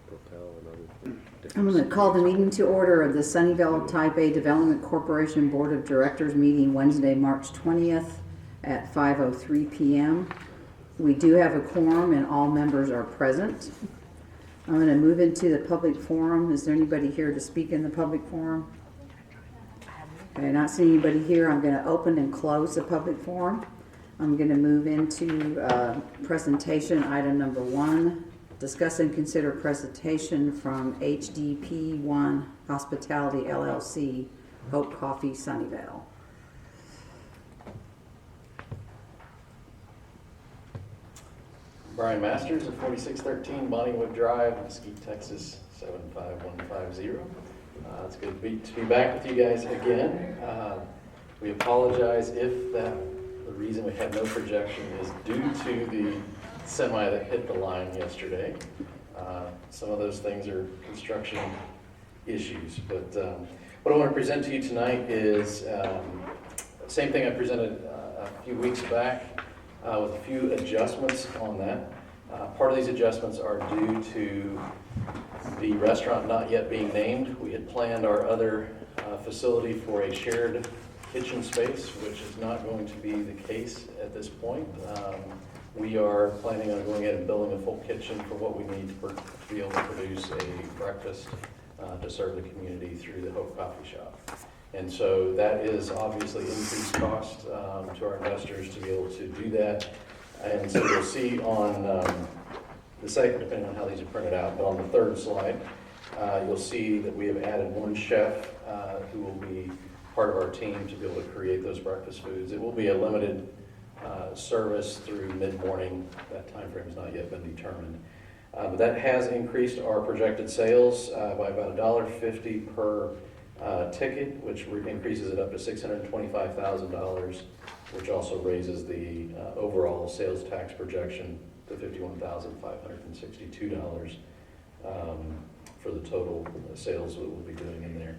Propel and other I'm going to call the meeting to order of the Sunnyvale Type A Development Corporation Board of Directors meeting Wednesday, March 20th at 5:03 p.m. We do have a quorum and all members are present. I'm going to move into the public forum. Is there anybody here to speak in the public forum? Okay, not seeing anybody here. I'm going to open and close the public forum. I'm going to move into presentation item number 1. Discuss and consider presentation from HDP1 Hospitality LLC, Hope Coffee, Sunnyvale. Brian Masters of 4613 Bonniewood Drive, Mesquite, Texas 75150. It's good to be back with you guys again. We apologize if the reason we had no projection is due to the semi that hit the line yesterday. Some of those things are construction issues, but what I want to present to you tonight is same thing I presented a few weeks back with a few adjustments on that. Part of these adjustments are due to the restaurant not yet being named. We had planned our other facility for a shared kitchen space, which is not going to be the case at this point. We are planning on going ahead and building a full kitchen for what we need to be able to produce a breakfast to serve the community through the Hope Coffee Shop. And so that is obviously increased cost to our investors to be able to do that. And so you'll see on the second, depending on how these are printed out, but on the third slide, you'll see that we have added one chef who will be part of our team to be able to create those breakfast foods. It will be a limited service through mid-morning. That time frame has not yet been determined. But that has increased our projected sales by about $1.50 per ticket, which increases it up to $625,000, which also raises the overall sales tax projection to $51,562 for the total sales that we'll be doing in there.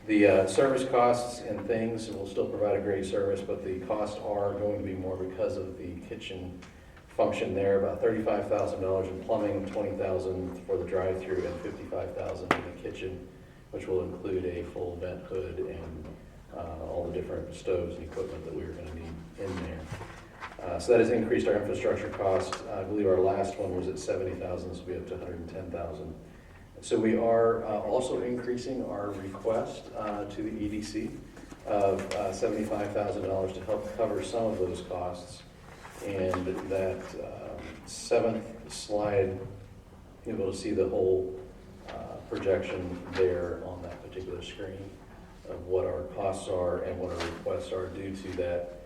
The service costs and things will still provide a great service, but the costs are going to be more because of the kitchen function there. About $35,000 in plumbing, $20,000 for the drive-through, and $55,000 in the kitchen, which will include a full vent hood and all the different stoves and equipment that we are going to need in there. So that has increased our infrastructure cost. I believe our last one was at $70,000, so we'll be up to $110,000. So we are also increasing our request to the EDC of $75,000 to help cover some of those costs. And that seventh slide, you'll be able to see the whole projection there on that particular screen of what our costs are and what our requests are due to that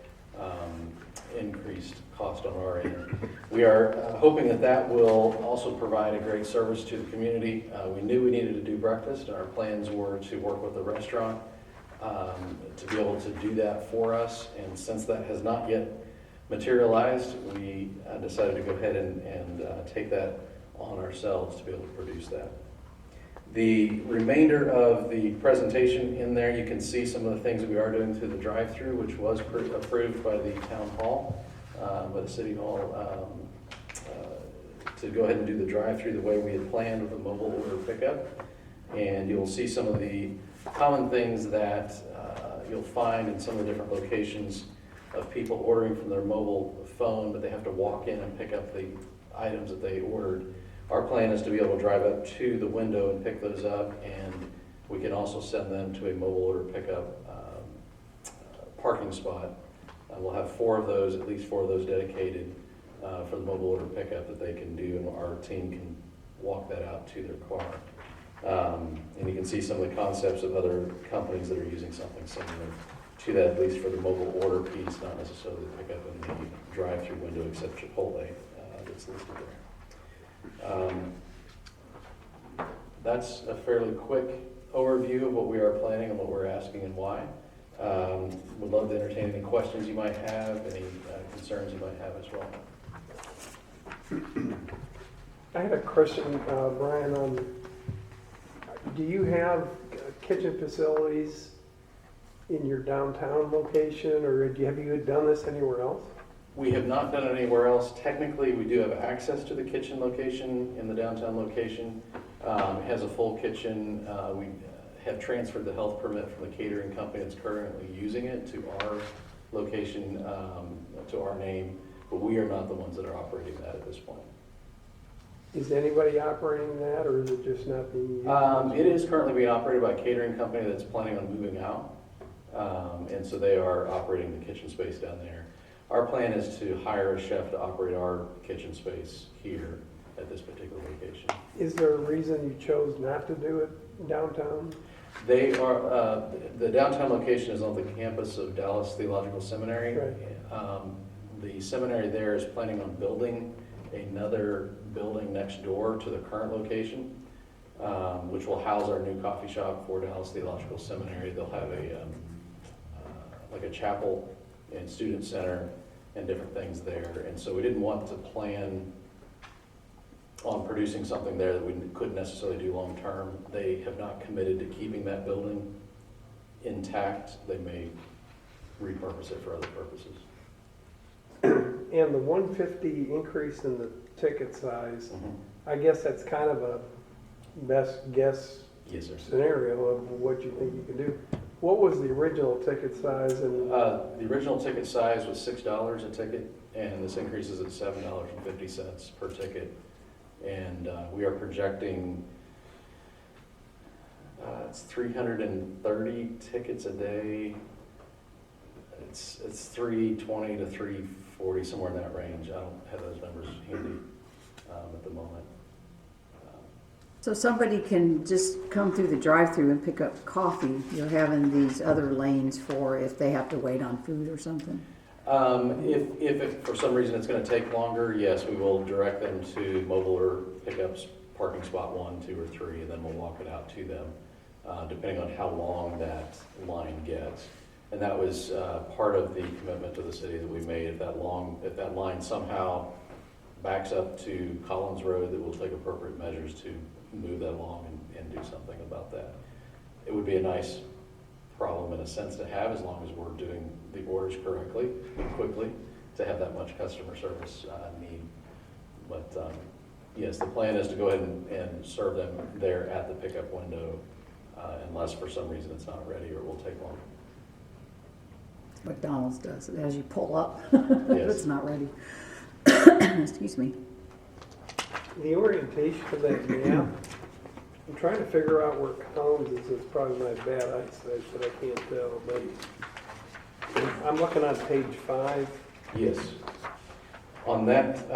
increased cost on our end. We are hoping that that will also provide a great service to the community. We knew we needed to do breakfast, and our plans were to work with the restaurant to be able to do that for us. And since that has not yet materialized, we decided to go ahead and take that on ourselves to be able to produce that. The remainder of the presentation in there, you can see some of the things that we are doing through the drive-through, which was approved by the town hall, by the city hall, to go ahead and do the drive-through the way we had planned with the mobile order pickup. And you'll see some of the common things that you'll find in some of the different locations of people ordering from their mobile phone, but they have to walk in and pick up the items that they ordered. Our plan is to be able to drive up to the window and pick those up, and we can also send them to a mobile order pickup parking spot. We'll have at least four of those dedicated for the mobile order pickup that they can do, and our team can walk that out to their car. And you can see some of the concepts of other companies that are using something similar to that, at least for the mobile order piece, not necessarily the pickup in the drive-through window, except Chipotle that's listed there. That's a fairly quick overview of what we are planning and what we're asking and why. Would love to entertain any questions you might have, any concerns you might have as well. I had a question, Brian, on do you have kitchen facilities in your downtown location, or have you done this anywhere else? We have not done it anywhere else. Technically, we do have access to the kitchen location in the downtown location. It has a full kitchen. We have transferred the health permit from the catering company that's currently using it to our location, to our name, but we are not the ones that are operating that at this point. Is anybody operating that, or is it just not being used? It is currently being operated by a catering company that's planning on moving out, and so they are operating the kitchen space down there. Our plan is to hire a chef to operate our kitchen space here at this particular location. Is there a reason you chose not to do it downtown? They are, the downtown location is on the campus of Dallas Theological Seminary. Right. The seminary there is planning on building another building next door to the current location, which will house our new coffee shop for Dallas Theological Seminary. They'll have like a chapel and student center and different things there. And so we didn't want to plan on producing something there that we couldn't necessarily do long term. They have not committed to keeping that building intact. They may repurpose it for other purposes. And the 150 increase in the ticket size, I guess that's kind of a best guess Yes, sir. scenario of what you think you can do. What was the original ticket size? And The original ticket size was $6 a ticket, and this increases at $7.50 per ticket. And we are projecting it's 330 tickets a day. It's 320 to 340, somewhere in that range. I don't have those numbers handy at the moment. So somebody can just come through the drive-through and pick up coffee. You're having these other lanes for if they have to wait on food or something. If for some reason it's going to take longer, yes, we will direct them to mobile or pickups, parking spot 1, 2, or 3, and then we'll walk it out to them, depending on how long that line gets. And that was part of the commitment to the city that we made. If that line somehow backs up to Collins Road, that we'll take appropriate measures to move that along and do something about that. It would be a nice problem in a sense to have, as long as we're doing the orders correctly, quickly, to have that much customer service need. But yes, the plan is to go ahead and serve them there at the pickup window, unless for some reason it's not ready or it will take longer. McDonald's does it as you pull up. Yes. It's not ready. Excuse me. the orientation of that map, I'm trying to figure out where Collins is. It's probably my bad eyesight, but I can't tell. But I'm looking on page 5. Yes. On that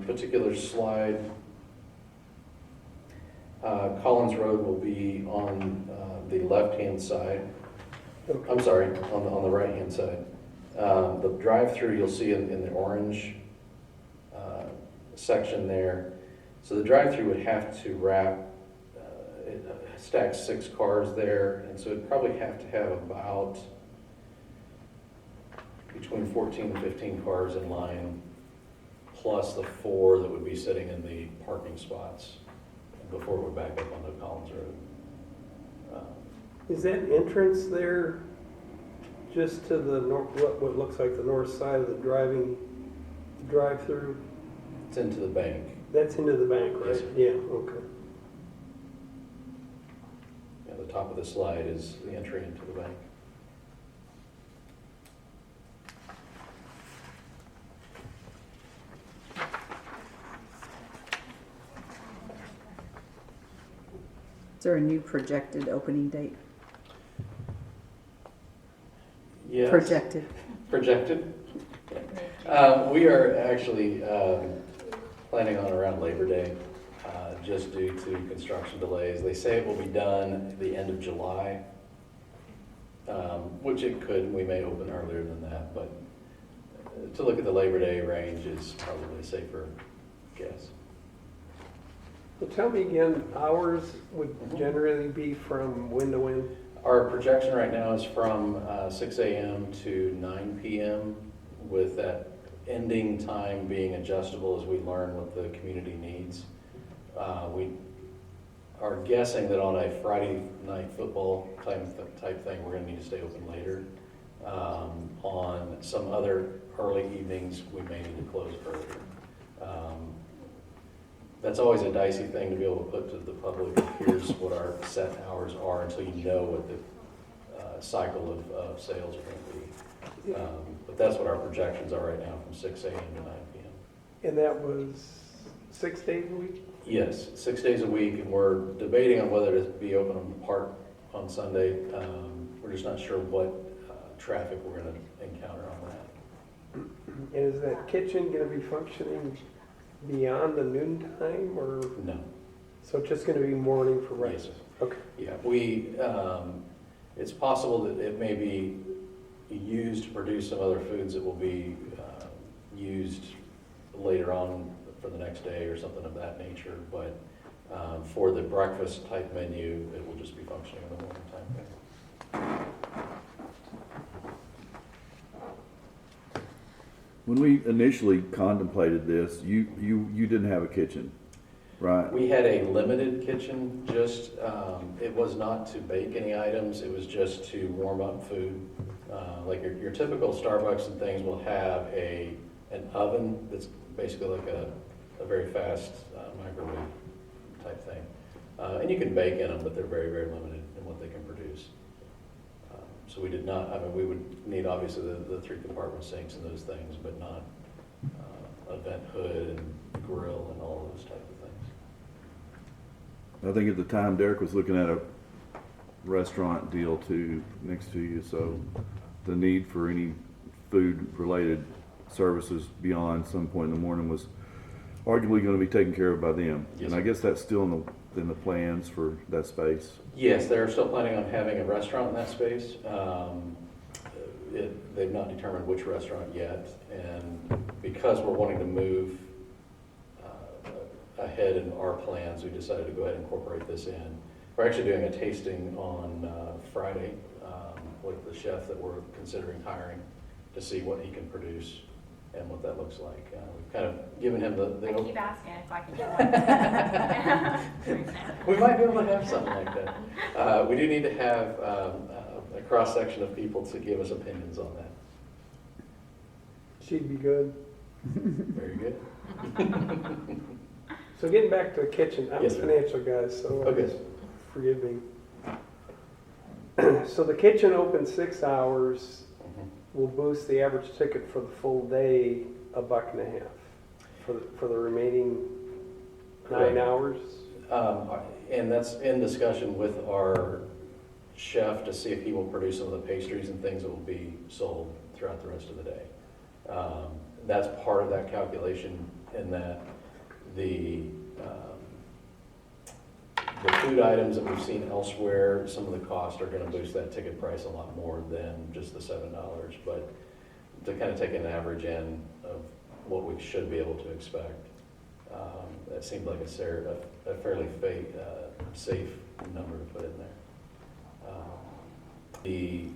particular slide, Collins Road will be on the left-hand side. Okay. I'm sorry, on the right-hand side. The drive-through you'll see in the orange section there. So the drive-through would have to wrap, it stacks 6 cars there, and so it'd probably have to have about between 14 and 15 cars in line, plus the 4 that would be sitting in the parking spots before it would back up onto Collins Road. Is that entrance there just to the north, what looks like the north side of the drive-through? It's into the bank. That's into the bank, right? Yes, sir. Yeah, okay. Yeah, the top of the slide is the entry into the bank. Is there a new projected opening date? Yes. Projected. Projected? We are actually planning on around Labor Day, just due to construction delays. They say it will be done at the end of July, which it could. We may open earlier than that, but to look at the Labor Day range is probably a safer guess. Well, tell me again, hours would generally be from when to when? Our projection right now is from 6 a.m. to 9 p.m. with that ending time being adjustable as we learn what the community needs. We are guessing that on a Friday night football type thing, we're going to need to stay open later. On some other early evenings, we may need to close earlier. That's always a dicey thing to be able to put to the public. Here's what our set hours are until you know what the cycle of sales are going to be. But that's what our projections are right now from 6 a.m. to 9 p.m. And that was 6 days a week? Yes, 6 days a week, and we're debating on whether to be open on park on Sunday. We're just not sure what traffic we're going to encounter on that. And is that kitchen going to be functioning beyond the noon time, or? No. So it's just going to be morning for Yes. breakfast? Okay. Yeah, it's possible that it may be used to produce some other foods that will be used later on for the next day or something of that nature, but for the breakfast type menu, it will just be functioning in the morning time. When we initially contemplated this, you didn't have a kitchen, right? We had a limited kitchen, just, it was not to bake any items, it was just to warm up food. Like your typical Starbucks and things will have an oven that's basically like a very fast microwave type thing. And you can bake in them, but they're very, very limited in what they can produce. So we did not, I mean, we would need obviously the 3 compartment sinks and those things, but not a vent hood and grill and all those type of things. I think at the time Derek was looking at a restaurant deal too, next to you, so the need for any food-related services beyond some point in the morning was arguably going to be taken care of by them. Yes, And I sir. guess that's still in the plans for that space. Yes, they're still planning on having a restaurant in that space. They've not determined which restaurant yet, and because we're wanting to move ahead in our plans, we decided to go ahead and incorporate this in. We're actually doing a tasting on Friday with the chef that we're considering hiring to see what he can produce and what that looks like. We've kind of given him I keep asking if I can do one. We might be able to have something like that. We do need to have a cross-section of people to give us opinions on that. She'd be good. Very good. So getting back to the kitchen, I'm a Yes, sir. financial guy, so Okay. forgive me. So the kitchen opens 6 hours, Mhm. will boost the average ticket for the full day $1.50 for the remaining 9 Correct. hours. And that's in discussion with our chef to see if he will produce some of the pastries and things that will be sold throughout the rest of the day. That's part of that calculation in that the food items that we've seen elsewhere, some of the costs are going to boost that ticket price a lot more than just the $7. But to kind of take an average in of what we should be able to expect, that seemed like a fairly safe number to put in there. The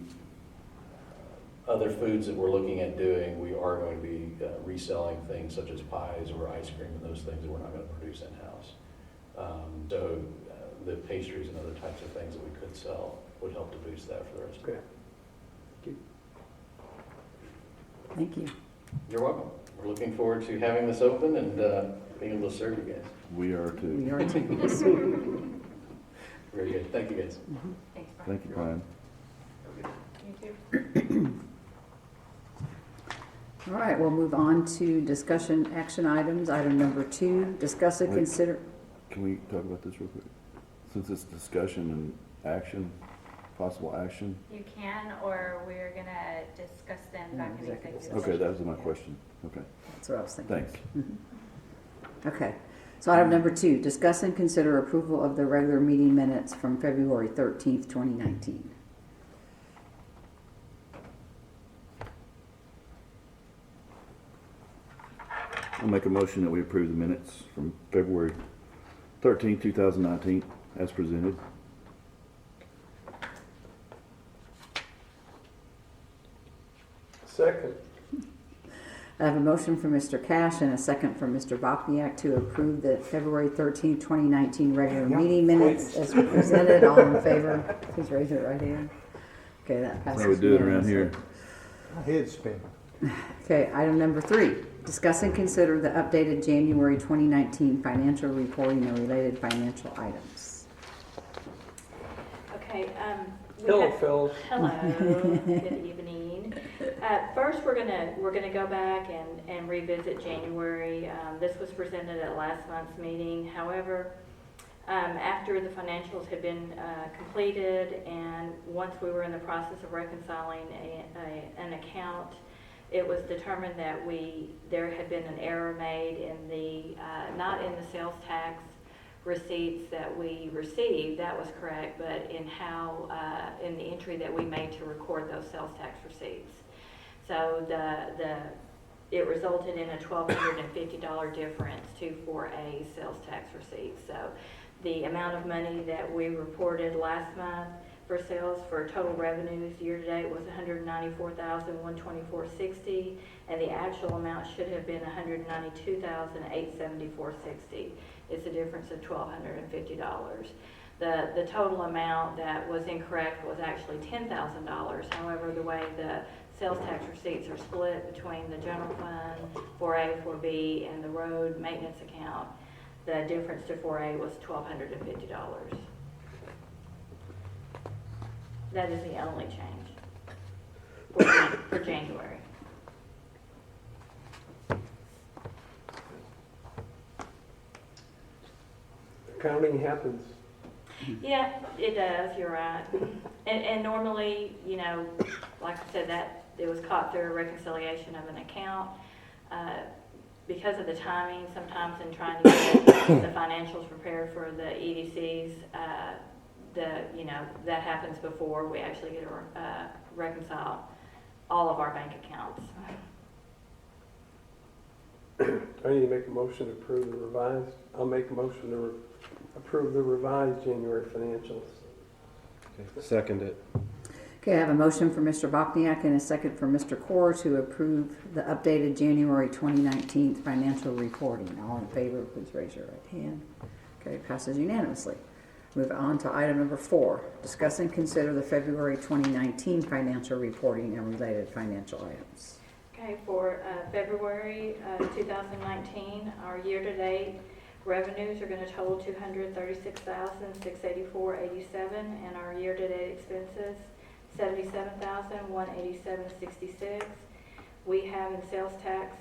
other foods that we're looking at doing, we are going to be reselling things such as pies or ice cream and those things that we're not going to produce in-house. So the pastries and other types of things that we could sell would help to boost that for the rest of Okay. it. Thank you. You're welcome. We're looking forward to having this open and being able to serve you guys. We are too. We are taking this. Very good. Thank you, guys. Thanks, Brian. Thank you, Brian. You too. All right, we'll move on to discussion action items. Item number 2, discuss and Wait. consider. Can we talk about this real quick? Since it's discussion and action, possible action? You can, or we're gonna discuss them back in executive session. Okay, that was my question. Okay, That's what I was thinking. thanks. Okay, so item number 2, discuss and consider approval of the regular meeting minutes from February 13th, 2019. I'll make a motion that we approve the minutes from February 13, 2019, as presented. Second. I have a motion from Mr. Cash and a second from Mr. Bopniak to approve the February 13th, 2019 regular meeting minutes as presented. All in favor, please raise your right hand. Okay, that passes. That's how we do it around here. unanimously. My head's spinning. Okay, item number 3, Discuss and consider the updated January 2019 financial reporting and related financial items. Okay, we Hello, have- Phil. Hello, good evening. First, we're gonna go back and revisit January. This was presented at last month's meeting. However, after the financials had been completed and once we were in the process of reconciling an account, it was determined that there had been an error made in the, not in the sales tax receipts that we received, that was correct, but in how, in the entry that we made to record those sales tax receipts. So it resulted in a $1,250 difference to 4A sales tax receipts. So the amount of money that we reported last month for sales for total revenues year to date was $194,124.60, and the actual amount should have been $192,874.60. It's a difference of $1,250. The total amount that was incorrect was actually $10,000. However, the way the sales tax receipts are split between the general fund, 4A, 4B, and the road maintenance account, the difference to 4A was $1,250. That is the only change for January. Accounting happens. Yeah, it does, you're right. And normally, you know, like I said, that it was caught through a reconciliation of an account. Because of the timing, sometimes in trying to get the financials prepared for the EDCs, that happens before we actually get to reconcile all of our bank accounts. I need to make a motion to approve the revised. I'll make a motion to approve the revised January financials. Second it. Okay, I have a motion for Mr. Bokniak and a second for Mr. Core to approve the updated January 2019 financial reporting. All in favor, please raise your right hand. Okay, passes unanimously. Move on to item number 4. Discuss and consider the February 2019 financial reporting and related financial items. Okay, for February 2019, our year-to-date revenues are going to total $236,684.87, and our year-to-date expenses $77,187.66. We have in sales tax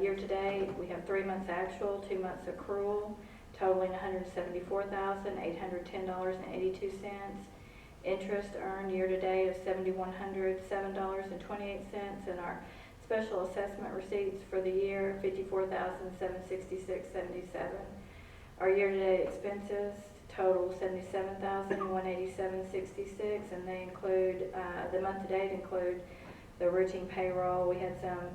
year-to-date, we have 3 months actual, 2 months accrual, totaling $174,810.82. Interest earned year-to-date of $7,107.28, and our special assessment receipts for the year, $54,766.77. Our year-to-date expenses total $77,187.66, and they include, the month-to-date include the routine payroll. We had some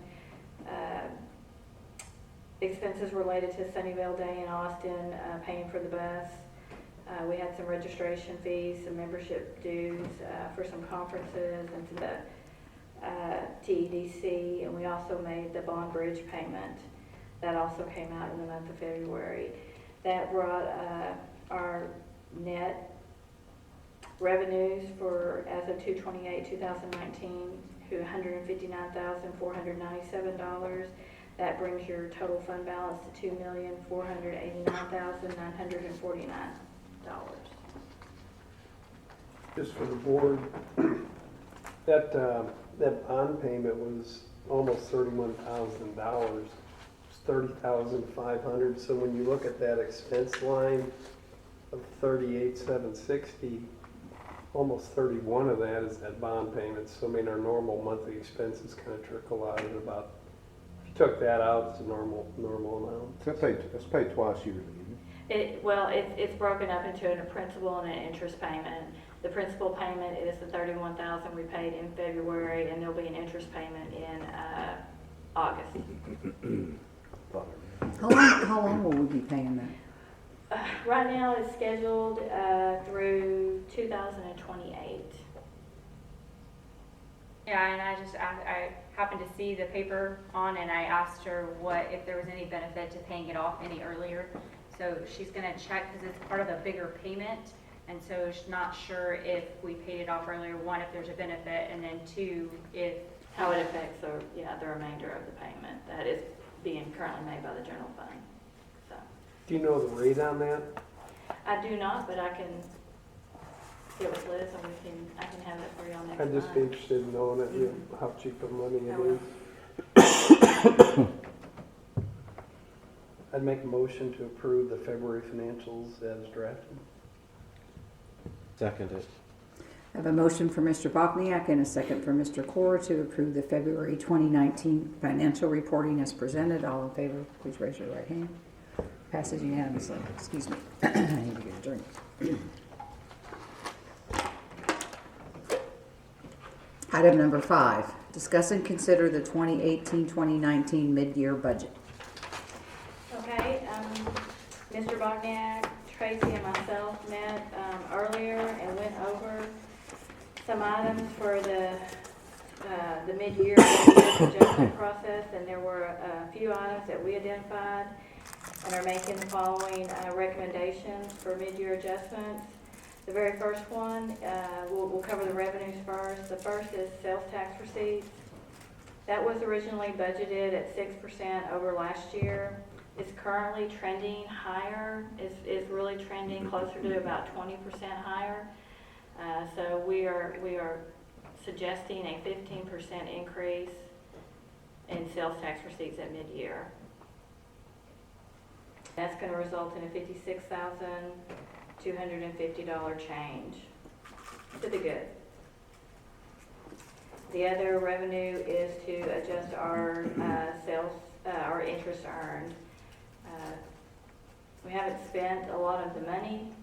expenses related to Sunnyvale Day in Austin, paying for the bus. We had some registration fees, some membership dues for some conferences and to the TEDC, and we also made the bond bridge payment. That also came out in the month of February. That brought our net revenues for as of 2/28/2019 to $159,497. That brings your total fund balance to $2,489,949. Just for the board, that bond payment was almost $31,000. It's $30,500. So when you look at that expense line of $38,760, almost 31 of that is that bond payment. So I mean, our normal monthly expenses kind of trickle out at about. If you took that out, it's a normal amount. That's paid twice yearly, isn't It's broken up into a principal and an interest payment. The principal payment is the $31,000 we paid in February, and there'll be an interest payment in August. How long will we be paying that? Right now, it's scheduled through 2028. Yeah, and I happened to see the paper on, and I asked her if there was any benefit to paying it off any earlier. So she's gonna check, because it's part of a bigger payment, and so she's not sure if we paid it off earlier, 1, if there's a benefit, and then 2, if How it affects the remainder of the payment. That is being currently made by the general fund. So, Do you know the rate on that? I do not, but I can get with Liz and I can have it for you all next time. I'd just be interested in knowing it, you know, how cheap of money I it will. is. I'd make a motion to approve the February financials as drafted. Second it. I have a motion for Mr. Bosniak and a second for Mr. Core to approve the February 2019 financial reporting as presented. All in favor, please raise your right hand. Passes unanimously. Excuse me. I need to get a drink. Item number 5, discuss and consider the 2018-2019 mid-year budget. Okay, Mr. Bognac, Tracy, and myself met earlier and went over some items for the mid-year adjustment process, and there were a few items that we identified and are making the following recommendations for mid-year adjustments. The very first one, we'll cover the revenues first. The first is sales tax receipts. That was originally budgeted at 6% over last year. It's currently trending higher. It's really trending closer to about 20% higher. So we are suggesting a 15% increase in sales tax receipts at mid-year. That's going to result in a $56,250 change to the good. The other revenue is to adjust our our interest earned. We haven't spent a lot of the money,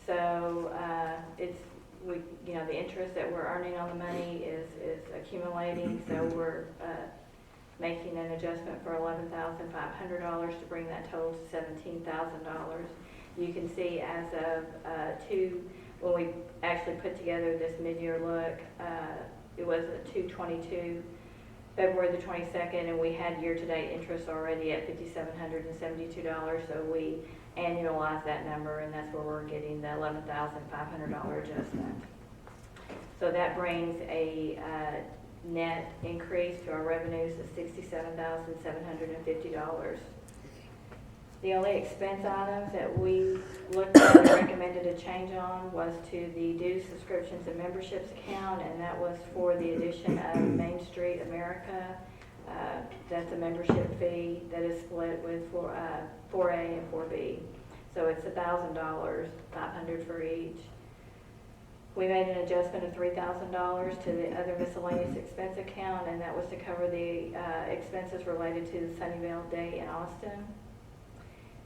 so the interest that we're earning on the money is accumulating. So we're making an adjustment for $11,500 to bring that total to $17,000. You can see as of when we actually put together this mid-year look, it was a 2/22, February the 22nd, and we had year-to-date interest already at $5,772. So we annualized that number, and that's where we're getting the $11,500 adjustment. So that brings a net increase to our revenues of $67,750. The only expense items that we looked at and recommended a change on was to the dues, subscriptions, and memberships account, and that was for the addition of Main Street America. That's a membership fee that is split with 4A and 4B. So it's $1,000, $500 for each. We made an adjustment of $3,000 to the other miscellaneous expense account, and that was to cover the expenses related to the Sunnyvale Day in Austin.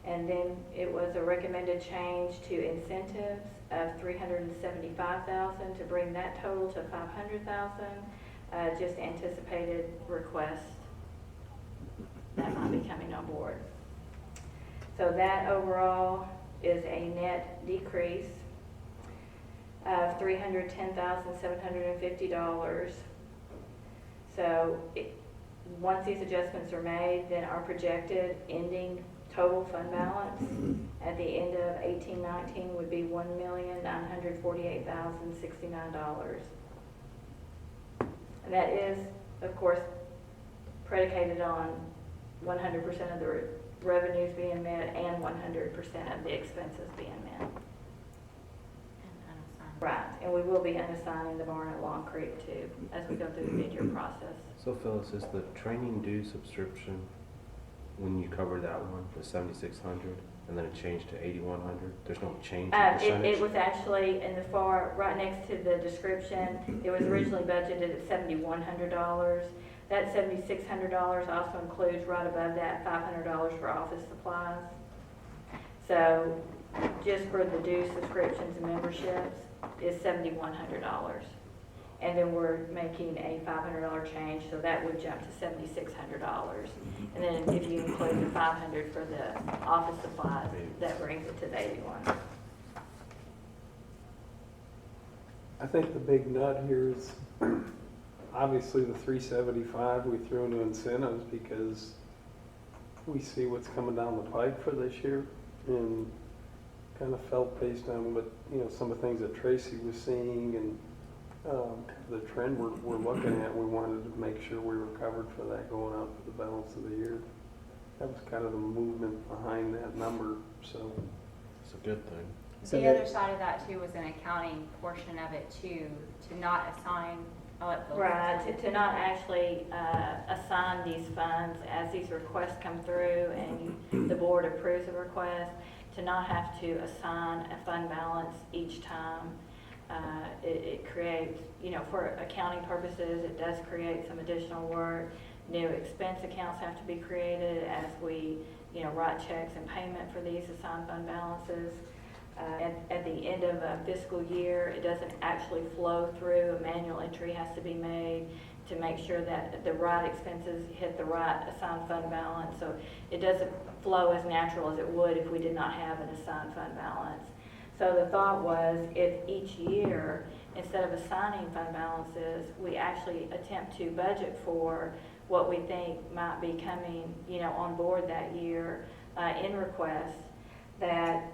And then it was a recommended change to incentives of $375,000 to bring that total to $500,000. Just anticipated requests that might be coming on board. So that overall is a net decrease of $310,750. So once these adjustments are made, then our projected ending total fund balance at the end of 18-19 would be $1,948,069. And that is, of course, predicated on 100% of the revenues being met and 100% of the expenses being met. Right, and we will be unassigning the barn at Long Creek too, as we go through the mid-year process. So Phyllis, is the training due subscription, when you cover that one, the 7,600, and then it changed to 8,100? There's no change in percentage? It was actually in the far, right next to the description. It was originally budgeted at $7,100. That $7,600 also includes right above that $500 for office supplies. So just for the dues, subscriptions, and memberships is $7,100. And then we're making a $500 change, so that would jump to $7,600. And then if you include the $500 for the office supplies, that brings it to the $81. I think the big nut here is obviously the $375 we threw into incentives because we see what's coming down the pipe for this year, and kind of felt based on what, some of the things that Tracy was seeing and the trend we're looking at, we wanted to make sure we were covered for that going out for the balance of the year. That was kind of the movement behind that number, so. It's a good thing. So The that- other side of that too was an accounting portion of it too, to not assign, I'll let Phil. Right, to not actually assign these funds as these requests come through and the board approves a request, to not have to assign a fund balance each time. It creates, for accounting purposes, it does create some additional work. New expense accounts have to be created as we, write checks and payment for these assigned fund balances. At the end of a fiscal year, it doesn't actually flow through. A manual entry has to be made to make sure that the right expenses hit the right assigned fund balance. So it doesn't flow as natural as it would if we did not have an assigned fund balance. So the thought was, if each year, instead of assigning fund balances, we actually attempt to budget for what we think might be coming, on board that year in requests, that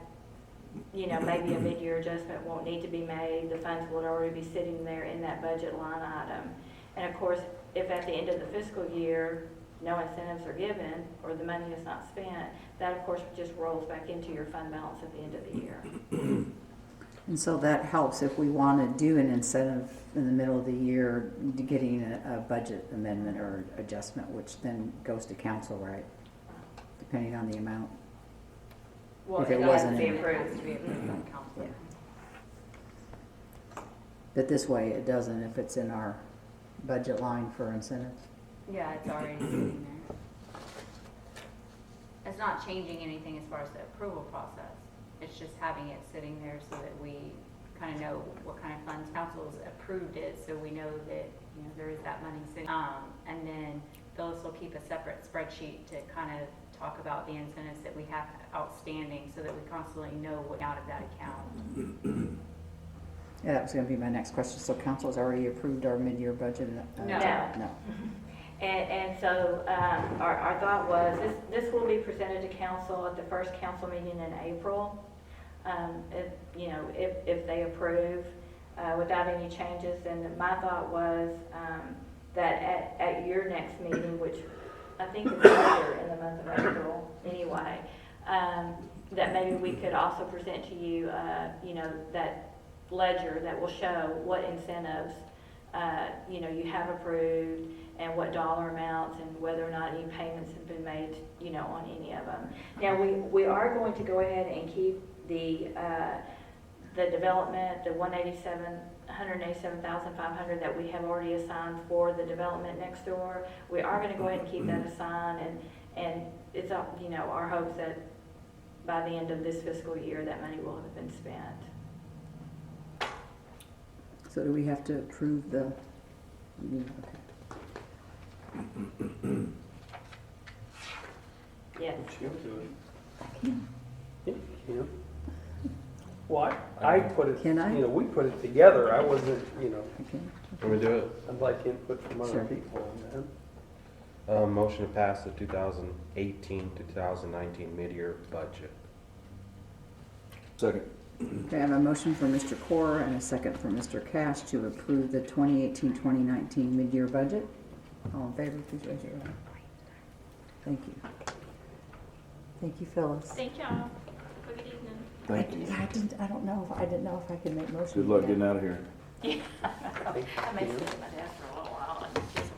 maybe a mid-year adjustment won't need to be made. The funds will already be sitting there in that budget line item. And of course, if at the end of the fiscal year, no incentives are given or the money is not spent, that of course just rolls back into your fund balance at the end of the year. And so that helps if we want to do an incentive in the middle of the year, getting a budget amendment or adjustment, which then goes to council, right? Depending on the amount. Well, If it has wasn't to be in- It has approved. to be approved by council. Yeah. But this way it doesn't if it's in our budget line for incentives. Yeah, it's already sitting there. It's not changing anything as far as the approval process. It's just having it sitting there so that we kind of know what kind of funds council's approved it, so we know that, there is that money sitting. And then Phyllis will keep a separate spreadsheet to kind of talk about the incentives that we have outstanding so that we constantly know what out of that account. Yeah, that was gonna be my next question. So council's already approved our mid-year budget? No. No. And so our thought was, this will be presented to council at the first council meeting in April. If they approve without any changes. And my thought was that at your next meeting, which I think is later in the month of April anyway, that maybe we could also present to you, that ledger that will show what incentives, you have approved and what dollar amounts and whether or not any payments have been made, on any of them. Now, we are going to go ahead and keep the development, the 187,500 that we have already assigned for the development next door. We are going to go ahead and keep that assigned, and it's our hopes that by the end of this fiscal year, that money will have been spent. So do we have to approve the? Yes. She'll do it. Yeah, you can. Well, I put it, Can I? we put it together. I wasn't, Okay. Can we do it? I'd like input from Sure. other people on that. Motion to pass the 2018 to 2019 mid-year budget. Second. Okay, I have a motion for Mr. Core and a second for Mr. Cash to approve the 2018-2019 mid-year budget. All in favor, please raise your hand. Thank you. Thank you, Phyllis. Thank y'all. Have a good evening. Thank you. I didn't know if I could make motions. Good luck getting out of here. I may sit at my desk for a little while and just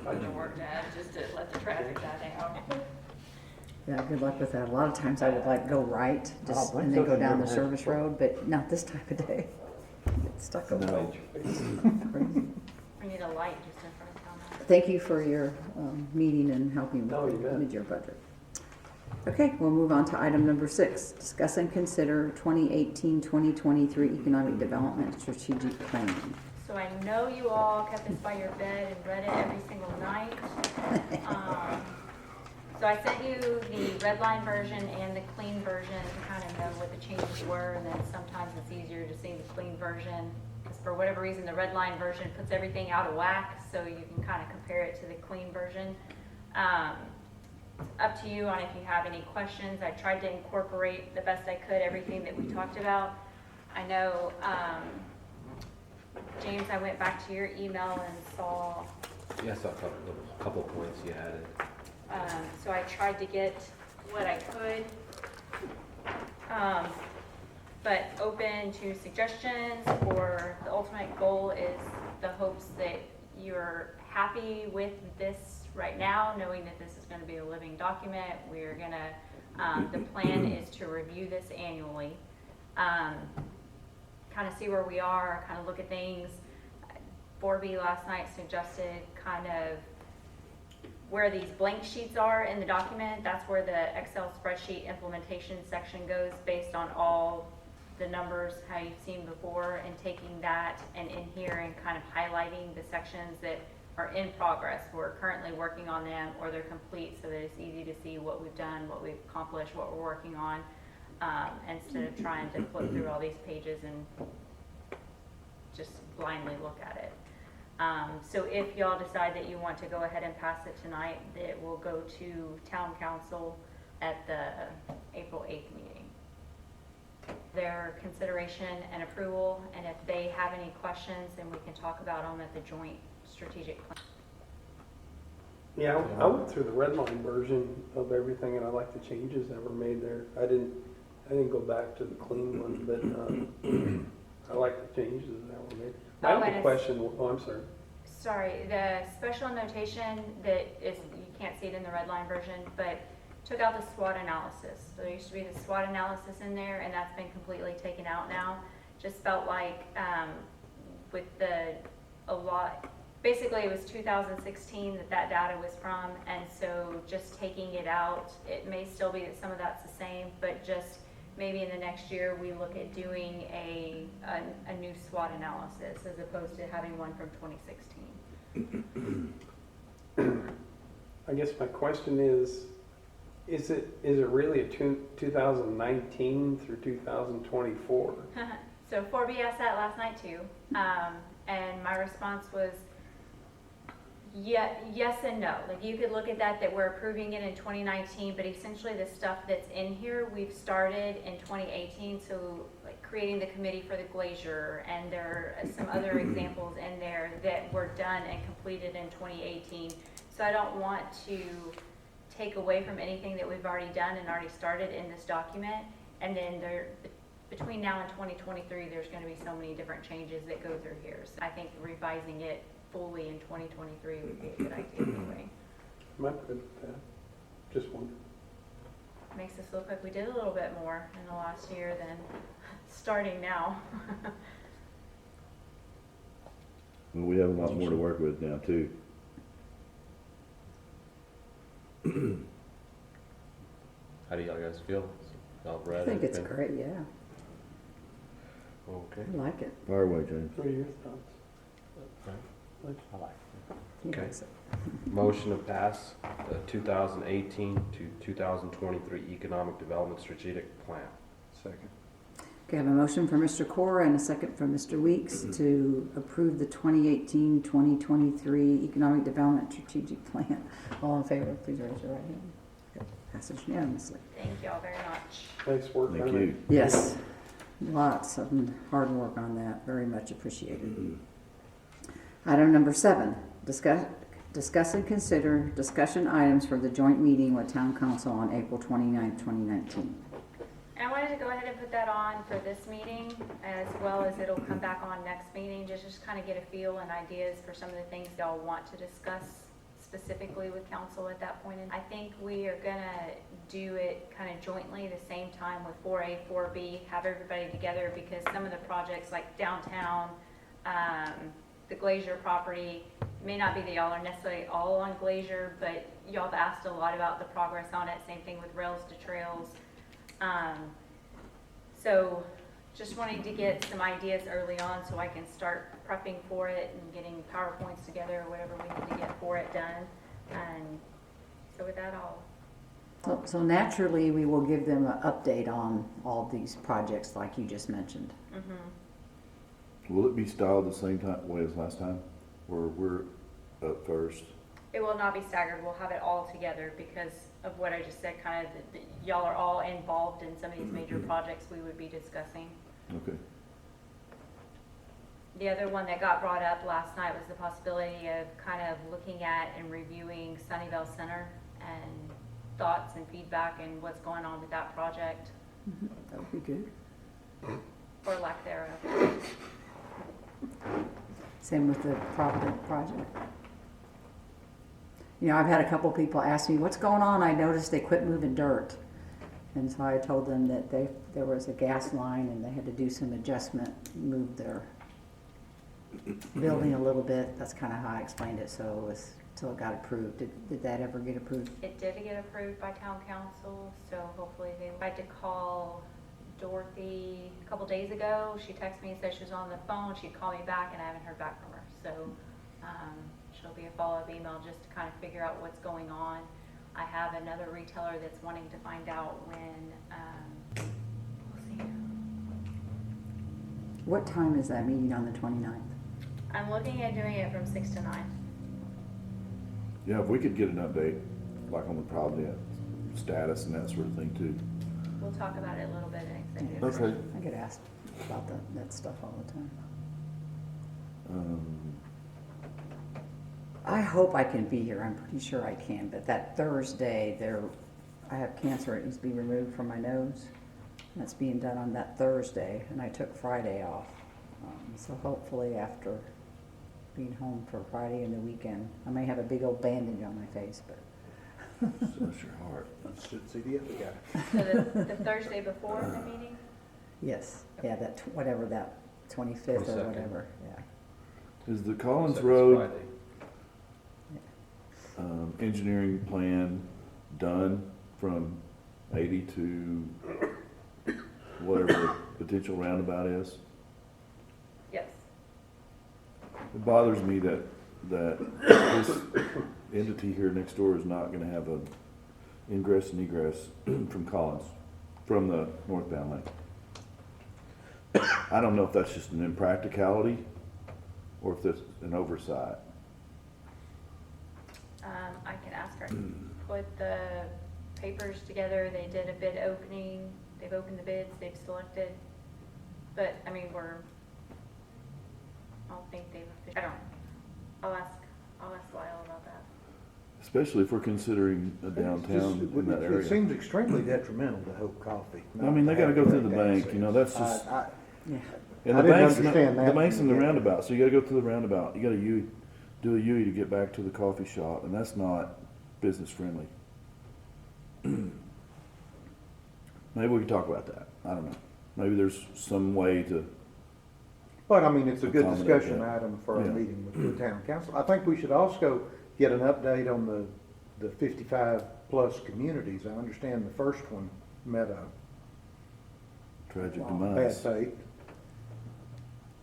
put the work down, just to let the traffic die down. Yeah, good luck with that. A lot of times I would go right, just, and then go down the service road, but not this time of day. Get stuck over No. Crazy. We need a light just in front of town. Thank you for your meeting and helping No, with you the bet. mid-year budget. Okay, we'll move on to item number 6. Discuss and consider 2018-2023 economic development strategic plan. So I know you all kept this by your bed and read it every single night. So I sent you the red line version and the clean version to kind of know what the changes were, and then sometimes it's easier to see the clean version. Because for whatever reason, the red line version puts everything out of whack, so you can kind of compare it to the clean version. Up to you on if you have any questions. I tried to incorporate the best I could everything that we talked about. I know, James, I went back to your email and saw, Yes, a couple points you added. So I tried to get what I could. But open to suggestions, or the ultimate goal is the hopes that you're happy with this right now, knowing that this is gonna be a living document. We're gonna, the plan is to review this annually. Kind of see where we are, kind of look at things. 4B last night suggested kind of where these blank sheets are in the document. That's where the Excel spreadsheet implementation section goes, based on all the numbers, how you've seen before, and taking that and in here and kind of highlighting the sections that are in progress. We're currently working on them, or they're complete, so that it's easy to see what we've done, what we've accomplished, what we're working on, instead of trying to flip through all these pages and just blindly look at it. So if y'all decide that you want to go ahead and pass it tonight, it will go to town council at the April 8th meeting. Their consideration and approval, and if they have any questions, then we can talk about them at the joint strategic plan. Yeah, I went through the red line version of everything, and I like the changes that were made there. I didn't go back to the clean one, but I like the changes that were made. My Oh, only and it's- question, I'm sorry. Sorry, the special notation that is, you can't see it in the red line version, but took out the SWOT analysis. So there used to be the SWOT analysis in there, and that's been completely taken out now. Just felt like with a lot, basically it was 2016 that data was from, and so just taking it out, it may still be that some of that's the same, but just maybe in the next year we look at doing a new SWOT analysis as opposed to having one from 2016. I guess my question is it really a 2019 through 2024? So 4B asked that last night too, and my response was yes and no. Like, you could look at that we're approving it in 2019, but essentially the stuff that's in here we've started in 2018. So like creating the committee for the glacier, and there are some other examples in there that were done and completed in 2018. So I don't want to take away from anything that we've already done and already started in this document. And then between now and 2023, there's going to be so many different changes that go through here. So I think revising it fully in 2023 would be a good idea anyway. Am I good with that? Just one. Makes us look like we did a little bit more in the last year than starting now. Well, we have a lot more to work with now too. How do y'all guys feel? Y'all I read think it's everything? great, yeah. Okay. I like it. Fire away, James. What are your thoughts? I like it. He Okay. likes it. Motion to pass the 2018 to 2023 Economic Development Strategic Plan. Second. Okay, I have a motion from Mr. Core and a second from Mr. Weeks to approve the 2018-2023 Economic Development Strategic Plan. All in favor, please raise your right hand. Okay, passes unanimously. Thank y'all very much. Nice work on Thank it. you. Yes, lots of hard work on that, very much appreciated. Item number 7, discuss and consider discussion items for the joint meeting with Town Council on April 29th, 2019. And I wanted to go ahead and put that on for this meeting, as well as it'll come back on next meeting, just kind of get a feel and ideas for some of the things y'all want to discuss specifically with council at that point. And I think we are gonna do it kind of jointly the same time with 4A, 4B, have everybody together, because some of the projects like downtown, the Glacier property, may not be that y'all are necessarily all on Glacier, but y'all have asked a lot about the progress on it. Same thing with Rails to Trails. So just wanting to get some ideas early on so I can start prepping for it and getting PowerPoints together or whatever we need to get for it done. And so with that, So naturally, we will give them an update on all these projects like you just mentioned. Will it be styled the same way as last time, or we're up first? it will not be staggered. We'll have it all together because of what I just said, kind of, y'all are all involved in some of these major projects we would be discussing. Okay. The other one that got brought up last night was the possibility of kind of looking at and reviewing Sunnyvale Center and thoughts and feedback and what's going on with that project, That would be good. or lack thereof. Same with the Provident project. You know, I've had a couple people ask me, what's going on? I noticed they quit moving dirt. And so I told them that there was a gas line and they had to do some adjustment, move their building a little bit. That's kind of how I explained it, so it was, till it got approved. Did that ever get approved? It did get approved by town council, so hopefully they, I had to call Dorothy a couple days ago. She texted me and said she was on the phone. She'd call me back and I haven't heard back from her. So, she'll be a follow-up email just to kind of figure out what's going on. I have another retailer that's wanting to find out when, we'll see. What time is that meeting on the 29th? I'm looking at doing it from 6 to 9. Yeah, if we could get an update, like on the Provident status and that sort of thing too. We'll talk about it a little bit in executive. Okay. session. I get asked about that stuff all the time. I hope I can be here. I'm pretty sure I can, but that Thursday, I have cancer. It needs to be removed from my nose. And that's being done on that Thursday, and I took Friday off. So hopefully after being home for Friday and the weekend, I may have a big old bandage on my face, but Bless your heart. Should see the other guy. So the Thursday before the meeting? yes, yeah, whatever that 25th or 22nd. whatever, yeah. Is the Collins So it's Road Friday. engineering plan done from 80 to whatever the potential roundabout is? Yes. It bothers me that this entity here next door is not gonna have a ingress and egress from Collins, from the northbound lane. I don't know if that's just an impracticality or if that's an oversight. I can ask her. Put the papers together. They did a bid opening. They've opened the bids. They've selected. But, I mean, I don't think they've, I'll ask Lyle about that. Especially if we're considering a downtown in that It area. seems extremely detrimental to Hope Coffee. I mean, they gotta go through the bank, you know, that's just, Yeah. and I the didn't bank's, understand the that bank's in from the the get-go. roundabout, so you gotta go through the roundabout. You gotta do a U to get back to the coffee shop, and that's not business friendly. Maybe we can talk about that. I don't know. Maybe there's some way to, But I mean, it's a good Accommodate discussion that. item for our Yeah. meeting with the town council. I think we should also get an update on the 55-plus communities. I understand the first one met a tragic bad demise. fate.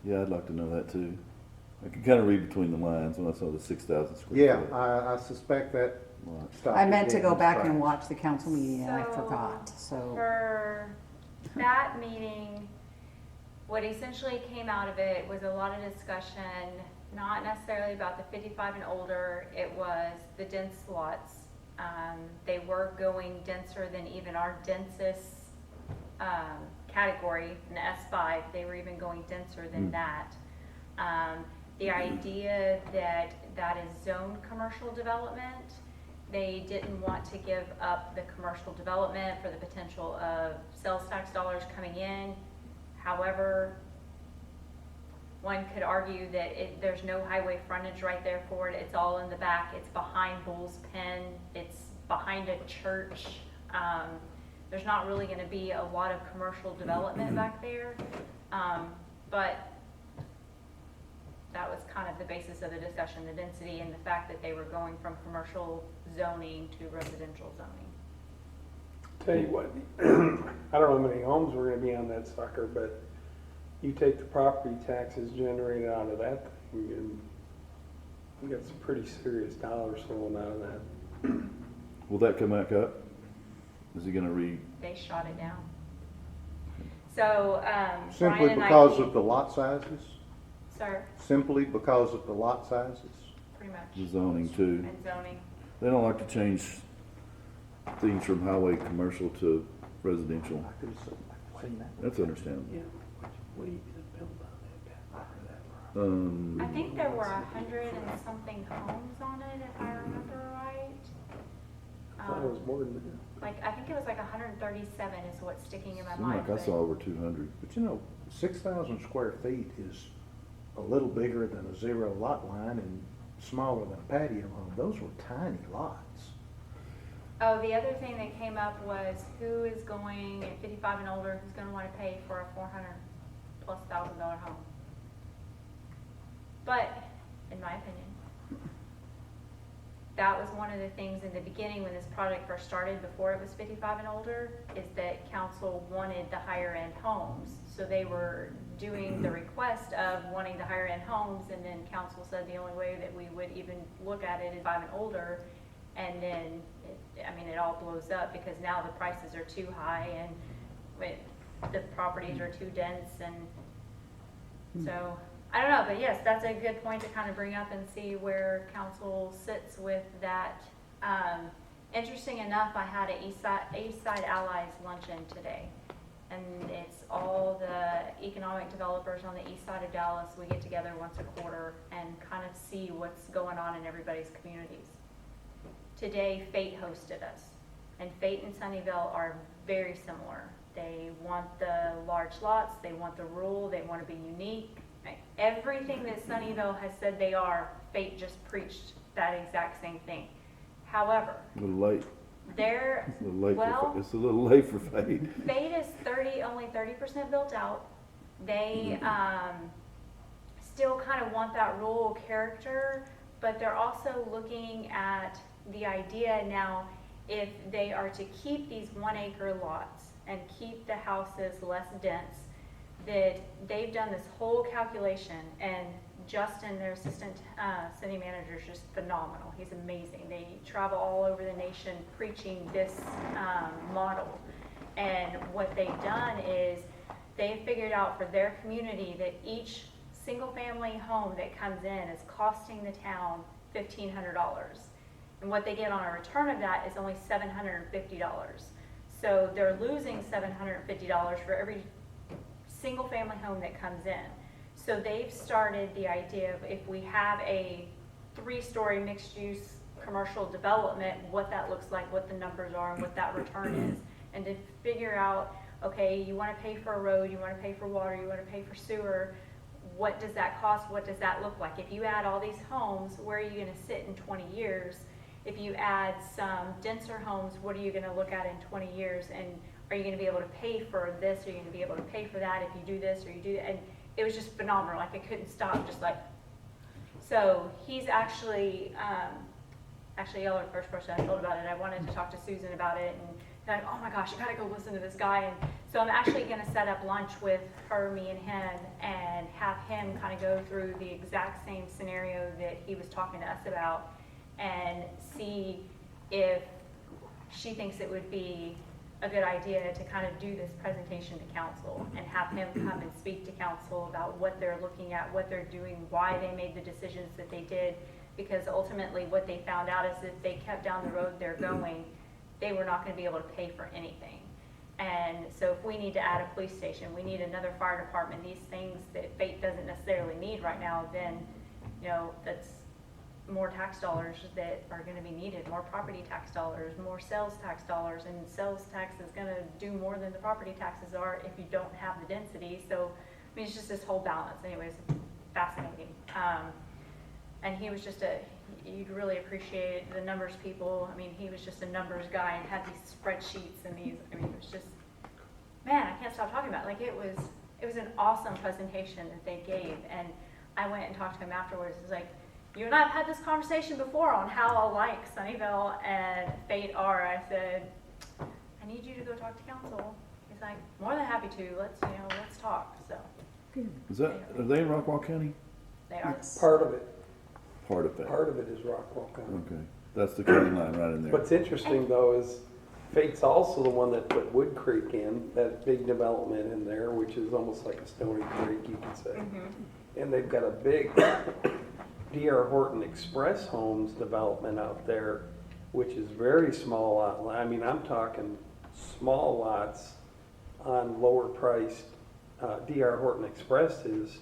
Yeah, I'd like to know that too. I can kinda read between the lines when I saw the 6,000 square Yeah, foot I suspect that lot. stopped. I meant it to dead go in its back and tracks. watch the council meeting and I So, forgot, so. For that meeting, what essentially came out of it was a lot of discussion, not necessarily about the 55 and older. It was the dense lots. They were going denser than even our densest category, in S5. They were even going denser than that. The idea that that is zoned commercial development, they didn't want to give up the commercial development for the potential of sales tax dollars coming in. However, one could argue that there's no highway frontage right there for it. It's all in the back. It's behind Bull's Pen. It's behind a church. There's not really going to be a lot of commercial development back there. But that was kind of the basis of the discussion, the density and the fact that they were going from commercial zoning to residential zoning. Tell you what, I don't know how many homes were gonna be on that sucker, but you take the property taxes generated out of that thing, and you got some pretty serious dollars flowing out of that. Will that come back up? Is he gonna They shot it down. So, Simply Brian and I. because of the lot sizes? Sir, Simply because of the lot sizes? pretty much, the zoning too? and zoning. They don't like to change things from highway commercial to residential. I could have seen that. That's understandable. I think there were 100 and something homes on it, if I remember right. I thought it was more than that. Like, I think it was like 137 is what's sticking in my Seemed mind. like I but- saw over 200. But you know, 6,000 square feet is a little bigger than a zero lot line and smaller than a patio home. Those were tiny lots. Oh, the other thing that came up was who is going at 55 and older, who's gonna wanna pay for a $400,000+ home? But, in my opinion, that was one of the things in the beginning when this project first started, before it was 55 and older, is that council wanted the higher end homes. So they were doing the request of wanting the higher end homes, and then council said the only way that we would even look at it is 55 and older. And then, it all blows up because now the prices are too high and the properties are too dense, and so, I don't know, but yes, that's a good point to kind of bring up and see where council sits with that. Interesting enough, I had a East Side Allies luncheon today, and it's all the economic developers on the east side of Dallas. We get together once a quarter and kind of see what's going on in everybody's communities. Today, Fate hosted us, and Fate and Sunnyvale are very similar. They want the large lots, they want the rural, they want to be unique. Everything that Sunnyvale has said they are, Fate just preached that exact same thing. However, A little late. they're, It's a little late Well- for, it's a little late for Fate. Fate is only 30% built out. They still kind of want that rural character, but they're also looking at the idea now, if they are to keep these 1 acre lots and keep the houses less dense, that they've done this whole calculation, and Justin, their assistant city manager, is just phenomenal. He's amazing. They travel all over the nation preaching this model. And what they've done is they've figured out for their community that each single family home that comes in is costing the town $1,500. And what they get on a return of that is only $750. So they're losing $750 for every single family home that comes in. So they've started the idea of, if we have a 3-story mixed use commercial development, what that looks like, what the numbers are, and what that return is. And to figure out, okay, you want to pay for a road, you want to pay for water, you want to pay for sewer, what does that cost, what does that look like? If you add all these homes, where are you going to sit in 20 years? If you add some denser homes, what are you going to look at in 20 years? And are you going to be able to pay for this? Are you going to be able to pay for that if you do this or you do that? And it was just phenomenal. Like, I couldn't stop, just like. So he's actually y'all are the first person I told about it. I wanted to talk to Susan about it, and they're like, oh my gosh, you got to go listen to this guy. And so I'm actually going to set up lunch with her, me, and him, and have him kind of go through the exact same scenario that he was talking to us about, and see if she thinks it would be a good idea to kind of do this presentation to council and have him come and speak to council about what they're looking at, what they're doing, why they made the decisions that they did. Because ultimately what they found out is if they kept down the road they're going, they were not going to be able to pay for anything. And so if we need to add a police station, we need another fire department, these things that Fate doesn't necessarily need right now, then, that's more tax dollars that are going to be needed, more property tax dollars, more sales tax dollars, and sales tax is going to do more than the property taxes are if you don't have the density. So, it's just this whole balance. Anyways, fascinating. And he was just you'd really appreciate the numbers people. He was just a numbers guy and had these spreadsheets and these, it was just, man, I can't stop talking about it. Like, it was an awesome presentation that they gave. And I went and talked to him afterwards. It was like, you and I have had this conversation before on how alike Sunnyvale and Fate are. I said, I need you to go talk to council. He's like, more than happy to. Let's talk. So Are they in Rockwall County? they are. Yes. Part of it, Part of that. part of it is Rockwall County. Okay, that's the county line right in there. What's interesting though is Fate's also the one that put Wood Creek in, that big development in there, which is almost like a Stony Creek, you could say. And they've got a big D.R. Horton Express Homes development out there, which is very small lot. I'm talking small lots on lower priced. D.R. Horton Express is,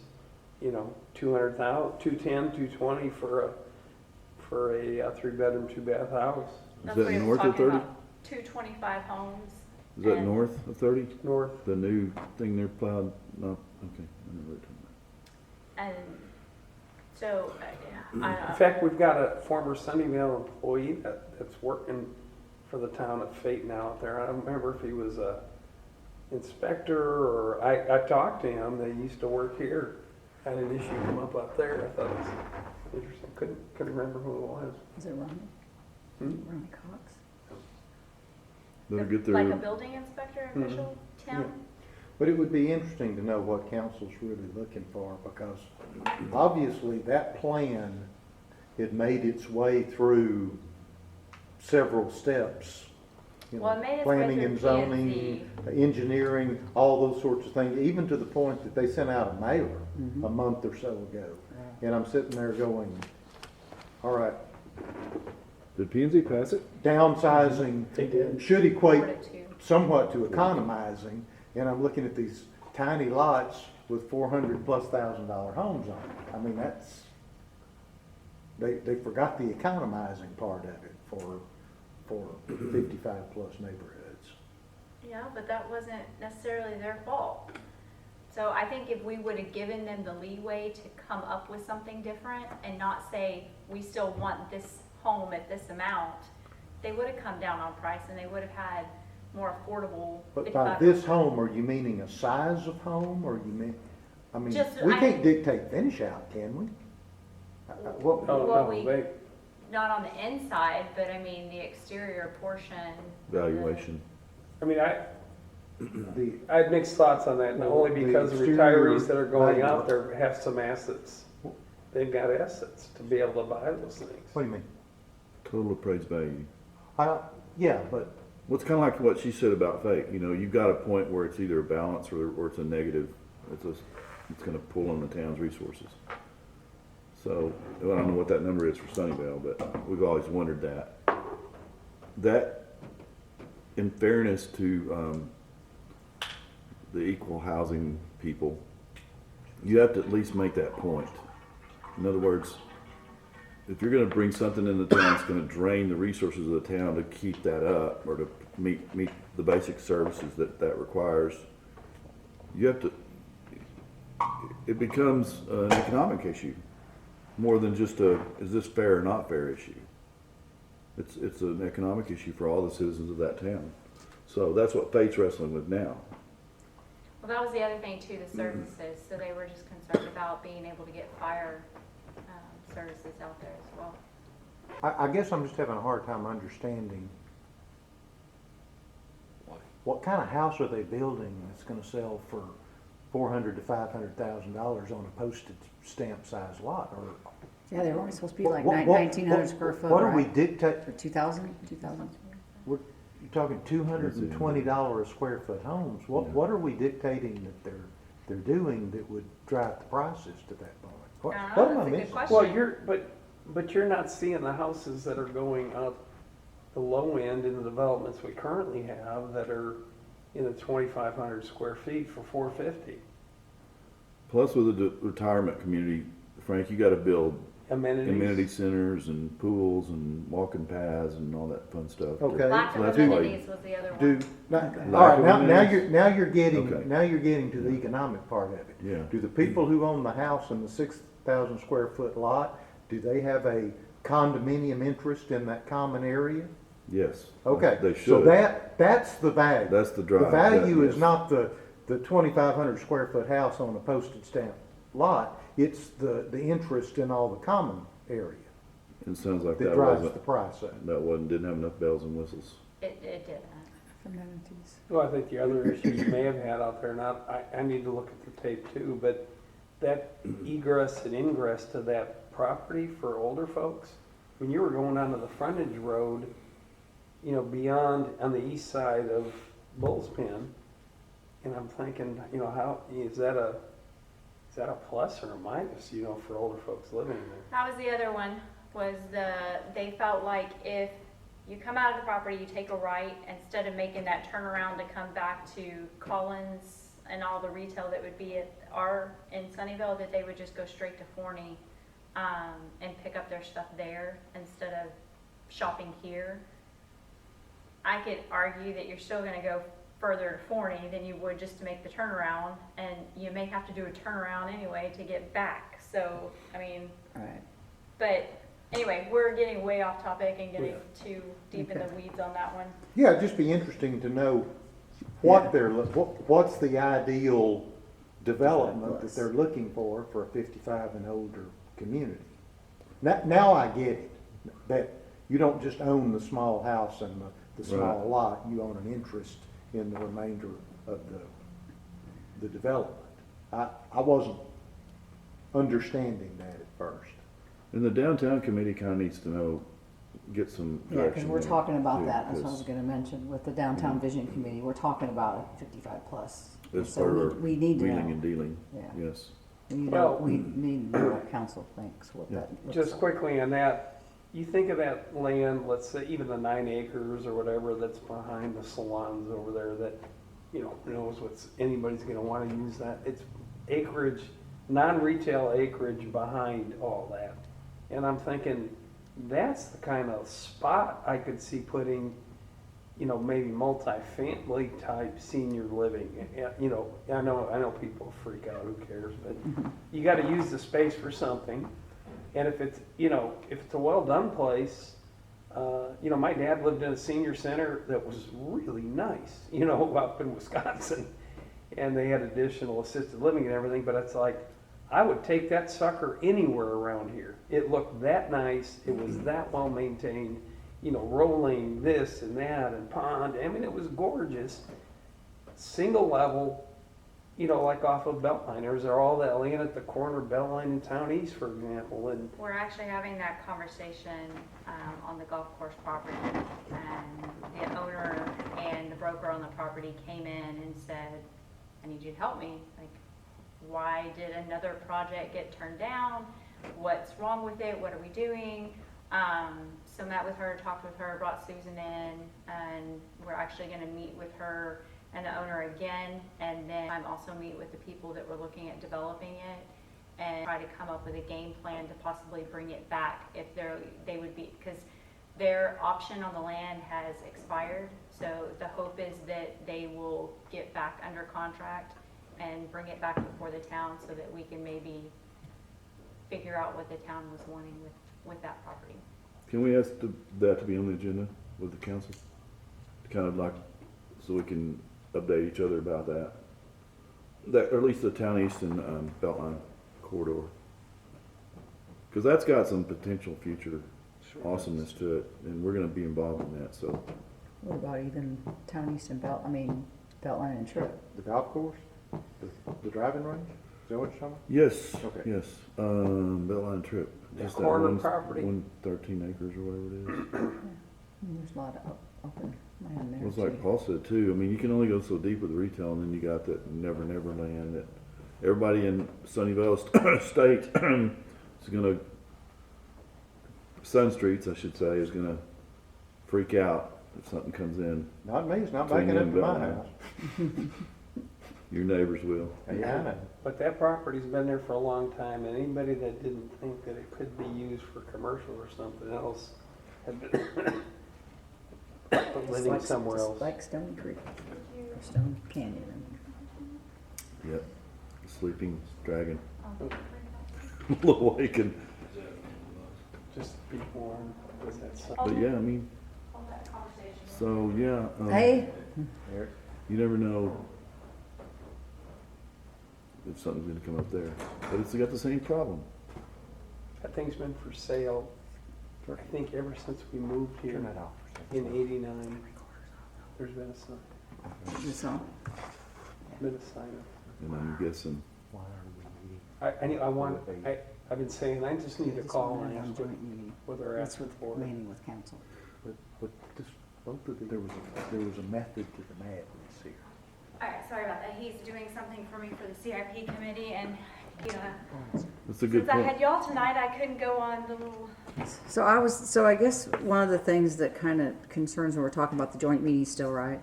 $200,000, $210,000, $220,000 for a 3-bedroom, 2-bath house. That's that what he was north of talking 30? about. 225 homes. Is that And- north of 30? North. The new thing they're plowed, no, okay, I know what you're talking And so, In fact, we've got a former Sunnyvale employee that's working for the town of Fate now out there. I don't remember if he was a inspector or, I talked to him, they used to work here. Had an issue come up there, I thought it was interesting, couldn't remember who it was. Is it Ronnie? Hmm? Ronnie Cox? Better get like a their, building inspector Mhm. official, Tim? Yeah. But it would be interesting to know what council's really looking for, because obviously that plan had made its way through several steps. You know, Well, it made its way planning through and zoning, P&Z. engineering, all those sorts of things, even to the point that they sent out a mailer a month or so ago. And I'm sitting there going, all right, did P and Z pass it? downsizing They did. should equate Forward it to- somewhat to economizing, and I'm looking at these tiny lots with $400,000+ homes on it. I mean, that's, they forgot the economizing part of it for 55+ neighborhoods. Yeah, but that wasn't necessarily their fault. So I think if we would have given them the leeway to come up with something different and not say, we still want this home at this amount, they would have come down on price and they would have had more affordable. But by this home, are you meaning a size of home, or you mean, I mean, Just- we I- can't dictate finish out, can we? What, Oh, Well, no, we- they, Not on the inside, but I mean, the exterior portion. Valuation. I mean, the, I had mixed thoughts on that, and Well, only the because the exterior retirees that are going value. out there have some assets. They've got assets to be able to buy those things. what do you mean? Total appraised value. Yeah, but Well, it's kind of like what she said about Fate. You know, you've got a point where it's either a balance or it's a negative. It's going to pull on the town's resources. So I don't know what that number is for Sunnyvale, but we've always wondered that. That, in fairness to the equal housing people, you have to at least make that point. In other words, if you're going to bring something in the town that's going to drain the resources of the town to keep that up or to meet the basic services that requires, you have to, it becomes an economic issue more than just is this fair or not fair issue. It's an economic issue for all the citizens of that town. So that's what Fate's wrestling with now. Well, that was the other thing too, the services. So they were just concerned about being able to get fire services out there as well. I guess I'm just having a hard time understanding what kind of house are they building that's gonna sell for $400,000 to $500,000 on a postage stamp size lot, or? Yeah, they're only supposed to be like What- 1,900 square foot, What are we right? dictate, Or 2,000? you're talking $220 a square foot homes, what are we dictating that they're doing that would drive the prices to that point? What I am don't I know, that's a good missing? question. Well, but you're not seeing the houses that are going out the low end in the developments we currently have that are in the 2,500 square feet for $450. Plus with the retirement community, Frank, you got to build Amenities. amenity centers and pools and walking paths and all that fun stuff. Okay. Lack of That's amenities was the other Do, one. all right, Lack of now amenities? you're getting, Okay. now you're getting to the economic part of it. Yeah. Do the people who own the house in the 6,000 square foot lot, do they have a condominium interest in that common area? Yes. Okay, They so should. that's the value. That's the The drive. value That- is not the 2,500 square foot house on a postage stamp lot, it's the interest in all the common area It sounds like that that drives the wasn't, price up. didn't have enough bells and whistles. It didn't. Amenities. Well, I think the other issue you may have had out there, I need to look at the tape too, but that egress and ingress to that property for older folks, when you were going onto the frontage road, you know, beyond, on the east side of Bull's Pen, and I'm thinking, you know, how, is that a plus or a minus, you know, for older folks living there? That was the other one, was they felt like if you come out of the property, you take a right, instead of making that turnaround to come back to Collins and all the retail that would be in Sunnyvale, that they would just go straight to Forney, and pick up their stuff there instead of shopping here. I could argue that you're still gonna go further to Forney than you would just to make the turnaround, and you may have to do a turnaround anyway to get back, so, I mean, Right. but anyway, we're getting way off topic and getting too deep in the Okay. weeds on that one. Yeah, it'd just be interesting to know what they're, what's the ideal development that they're looking for a 55 and older community. Now I get it, that you don't just own the small house and the small Right. lot, you own an interest in the remainder of the development. I wasn't understanding that at first. And the downtown committee kinda needs to know, get some Yeah, direction. because we're there, talking about too, that, that's what I 'cause was gonna mention, with the Downtown Vision Committee, we're talking about 55 plus. As So part of our we need to wheeling know. and dealing, Yeah. yes. We need Well- to know what council thinks, what Yeah. that looks Just like. quickly on that, you think of that land, let's say even the 9 acres or whatever that's behind the salons over there that, who knows what's, anybody's gonna wanna use that. It's acreage, non-retail acreage behind all that. And I'm thinking, that's the kind of spot I could see putting, maybe multifamily type senior living. I know people freak out, who cares, but you gotta use the space for something. And if it's, if it's a well-done place, my dad lived in a senior center that was really nice, up in Wisconsin. And they had additional assisted living and everything, but it's like, I would take that sucker anywhere around here. It looked that nice, it was that well-maintained, rolling this and that and pond, I mean, it was gorgeous. Single level, like off of Beltline, there's all that land at the corner of Beltline and Town East, for example, and We're actually having that conversation on the golf course property, and the owner and the broker on the property came in and said, I need you to help me, like, why did another project get turned down? What's wrong with it? What are we doing? So met with her, talked with her, brought Susan in, and we're actually gonna meet with her and the owner again, and then I'm also meet with the people that were looking at developing it and try to come up with a game plan to possibly bring it back if they would be, because their option on the land has expired. So the hope is that they will get back under contract and bring it back before the town so that we can maybe figure out what the town was wanting with that property. Can we ask that to be on the agenda with the council? Kind of like, so we can update each other about that. Or at least the Town East and Beltline corridor. Because that's got some potential future awesomeness to it, and we're gonna be involved in that, so. What about even Town East and Beltline and Trip? The golf course, the driving range, is that what you're talking about? Yes, Okay. yes, Beltline Trip. The Just corner one- property. 13 acres or whatever it is. There's a lot of open land there. Well, it's like too. Paul said too, I mean, you can only go so deep with retail, and then you got that Never Never Land that everybody in Sunnyvale State is gonna, Sun Streets, I should say, is gonna freak out if something comes in. Not me, it's not Between backing up them to my and house. Your neighbors will. Yeah, I know. but that property's been there for a long time, and anybody that didn't think that it could be used for commercial or something else had been It's living like- somewhere just else. Like Stone Creek, or Stone Canyon. Yep. Sleeping dragon. Will awaken. Just be warned, was that something? But yeah, I mean, so yeah. Hey, Eric? You never know if something's gonna come up there, but it's got the same problem. That thing's been for sale, I think ever since we moved here Turn that off. in '89. There's been a sign, it's on. been a sign up. And I'm guessing, Why are we meeting? I've been saying, I just need to call and ask Joint meeting. what they're That's asking with, for. meeting with council. But this, both of these, there was a method to the madness here. All right, sorry about that. He's doing something for me for the CIP committee, and, that's a good since I point. had y'all tonight, I couldn't go on the little, So I guess one of the things that kind of concerns when we're talking about the joint meeting still, right?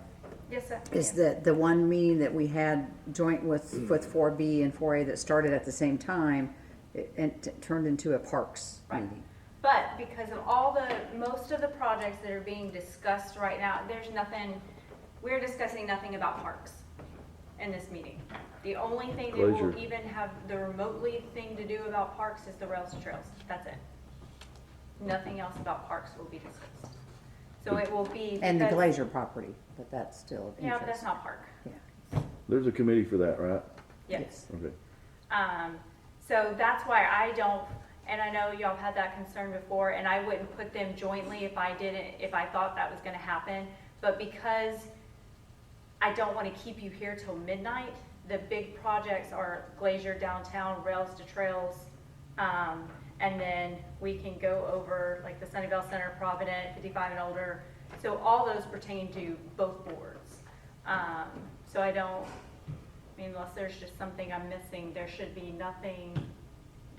yes, sir. Is that the one meeting that we had joint with 4B and 4A that started at the same time, it turned into a parks Right. meeting. But because of all most of the projects that are being discussed right now, we're discussing nothing about parks in this meeting. The only thing that will Glacier. even have the remotely thing to do about parks is the rails to trails. That's it. Nothing else about parks will be discussed. So it will be. And the because- Glacier property, but that's still of Yeah, but that's interest. not park. There's a committee for that, right? Yes. Okay. So that's why I don't, and I know y'all had that concern before, and I wouldn't put them jointly if I thought that was gonna happen. But because I don't wanna keep you here till midnight, the big projects are Glacier downtown, rails to trails, and then we can go over like the Sunnyvale Center, Provident, 55 and older. So all those pertain to both boards. So unless there's just something I'm missing, there should be nothing,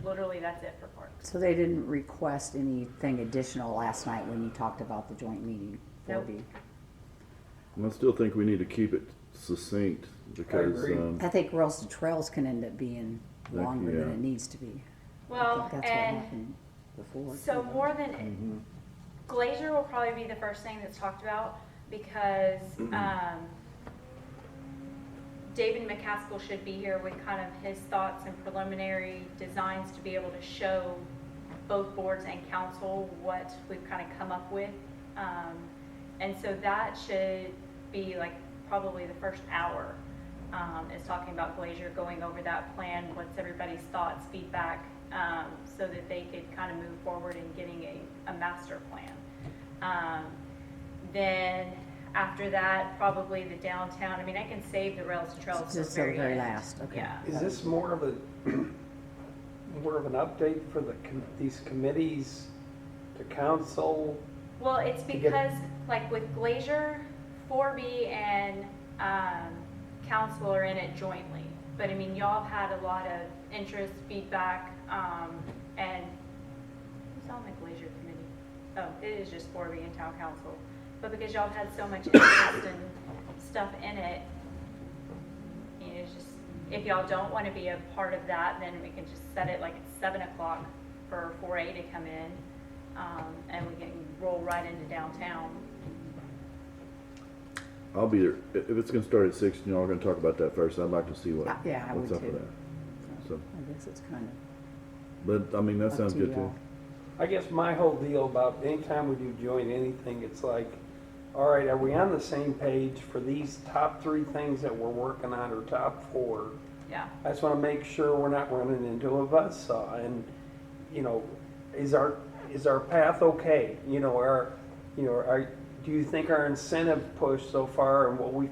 literally that's it for parks. So they didn't request anything additional last night when you talked about the joint meeting? Nope. 4B? I still think we need to keep it succinct because, agree. I think Rails to Trails can end up being Like, longer than yeah. it needs to be. I Well, think that's what and happened before. so too. more than, Glacier will probably be the first thing that's talked about because, David McCaskill should be here with kind of his thoughts and preliminary designs to be able to show both boards and council what we've kind of come up with. And so that should be like probably the first hour, is talking about Glacier, going over that plan, what's everybody's thoughts, feedback, so that they could kind of move forward in getting a master plan. Then after that, probably the downtown, I mean, I can save the rails to trails to the Just till the very very end. last, okay. Yeah. Is this more of an update for these committees to council? Well, it's To get- because, like with Glacier, 4B and council are in it jointly. But I mean, y'all have had a lot of interest, feedback, and who's on the Glacier committee? Oh, it is just 4B and town council. But because y'all have had so much interest and stuff in it, you know, it's just, if y'all don't want to be a part of that, then we can just set it like at 7 o'clock for 4A to come in, and we can roll right into downtown. I'll be there. If it's gonna start at 6, and y'all are gonna talk about that first, I'd like to see Yeah, I what's would up with too. that. So, I guess it's kind of but, I mean, that up sounds to good too. y'all. I guess my whole deal about anytime we do join anything, it's like, all right, are we on the same page for these top 3 things that we're working on, or top 4? Yeah. I just want to make sure we're not running into a buzzsaw, and, you know, is our path okay? You know, do you think our incentive push so far and what we've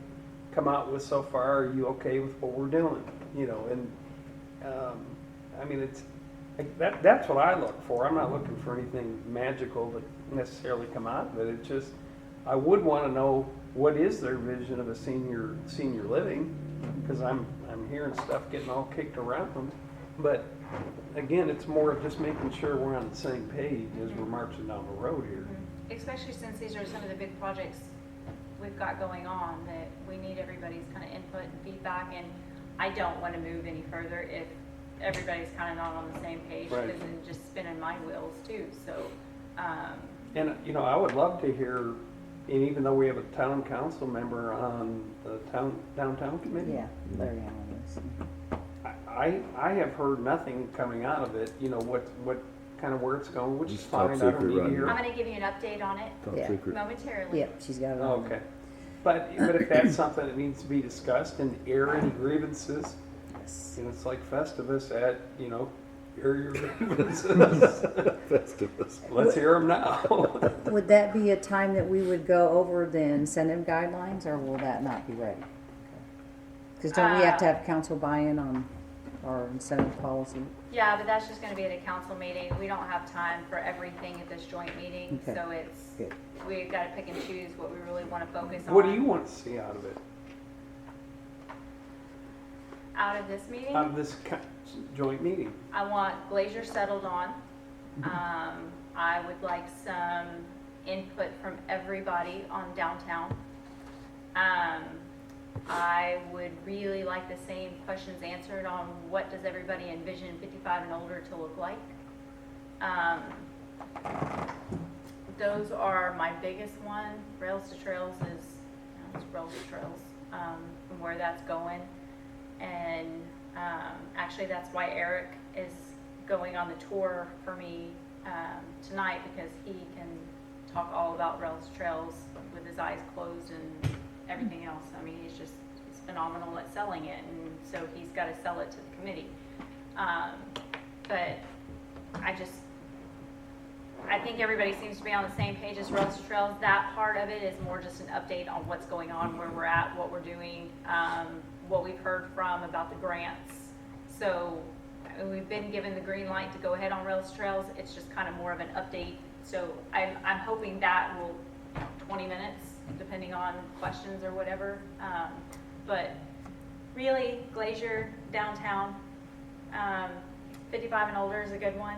come out with so far, are you okay with what we're doing? You know, and, I mean, it's, that's what I look for. I'm not looking for anything magical to necessarily come out of it. It's just, I would want to know what is their vision of a senior living, because I'm hearing stuff getting all kicked around. But again, it's more of just making sure we're on the same page as we're marching down the road here. Especially since these are some of the big projects we've got going on, that we need everybody's kind of input and feedback, and I don't want to move any further if everybody's kind of not on the same page, Right. because then just spinning my wheels too, so, And, you know, I would love to hear, and even though we have a town council member on the downtown committee. Yeah, Larry Allen is. I have heard nothing coming out of it, you know, what kind of where it's going, which is It's top fine, I don't secret need to right hear. now. I'm gonna give you an update on it Top Yeah. secret. momentarily. Yep, she's got it Oh, on. okay. But if that's something that needs to be discussed and air any grievances, Yes. you know, it's like Festivus at, you know, air your grievances. Festivus. Let's hear them now. Would that be a time that we would go over the incentive guidelines, or will that not be ready? Because don't we have to have council buy-in on our incentive policy? Yeah, but that's just gonna be at a council meeting. We don't have time for everything at this joint meeting, Okay. so it's, Good. we've gotta pick and choose what we really wanna focus on. What do you want to see out of it, Out of this meeting? out of this joint meeting? I want Glacier settled on. I would like some input from everybody on downtown. I would really like the same questions answered on what does everybody envision 55 and older to look like. Those are my biggest one. Rails to Trails is, it's Rails to Trails, from where that's going. And, actually that's why Eric is going on the tour for me, tonight, because he can talk all about Rails to Trails with his eyes closed and everything else. I mean, he's phenomenal at selling it, and so he's got to sell it to the committee. But I think everybody seems to be on the same page as Rails to Trails. That part of it is more just an update on what's going on, where we're at, what we're doing, what we've heard from about the grants. So we've been given the green light to go ahead on Rails to Trails. It's just kind of more of an update. So I'm hoping that will, 20 minutes, depending on questions or whatever. But really, Glacier, downtown, 55 and older is a good one.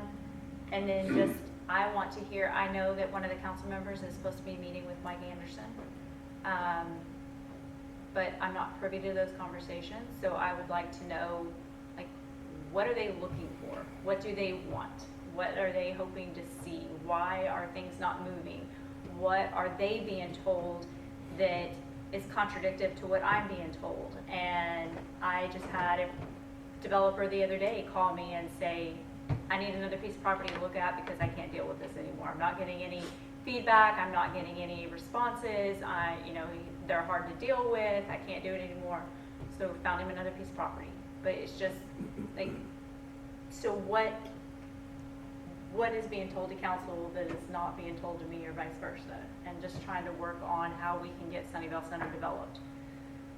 And then just, I want to hear, I know that one of the council members is supposed to be meeting with Mike Anderson. But I'm not privy to those conversations, so I would like to know, like, what are they looking for? What do they want? What are they hoping to see? Why are things not moving? What are they being told that is contradictory to what I'm being told? And I just had a developer the other day call me and say, I need another piece of property to look at because I can't deal with this anymore. I'm not getting any feedback. I'm not getting any responses. They're hard to deal with. I can't do it anymore. So found him another piece of property. But it's just like, so what is being told to council that is not being told to me, or vice versa? And just trying to work on how we can get Sunnyvale Center developed.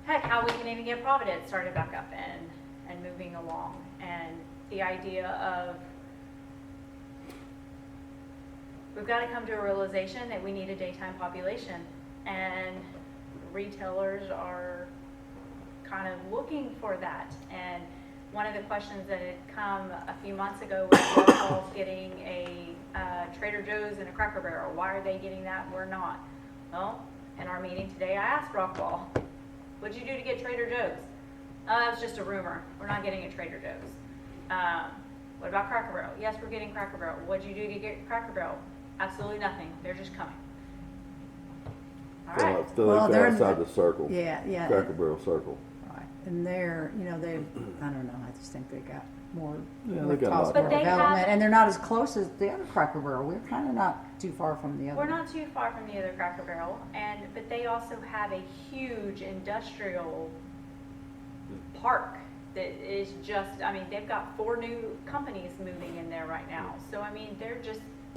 Heck, how we can even get Providence started back up and moving along. And the idea of, we've got to come to a realization that we need a daytime population, and retailers are kind of looking for that. And one of the questions that had come a few months ago was Rockwall's getting a Trader Joe's and a Cracker Barrel. Why are they getting that? We're not. Well, in our meeting today, I asked Rockwall, what'd you do to get Trader Joe's? It was just a rumor. We're not getting a Trader Joe's. What about Cracker Barrel? Yes, we're getting Cracker Barrel. What'd you do to get Cracker Barrel? Absolutely nothing. They're just coming. All right. Well, they're outside the circle. Yeah. Cracker Barrel circle. Right. And they're, I don't know, I just think they got more Yeah, they got a lot. possible But they development, have- and they're not as close as the other Cracker Barrel. We're kind of not too far from the other. We're not too far from the other Cracker Barrel, but they also have a huge industrial park that is just, they've got 4 new companies moving in there right now. So,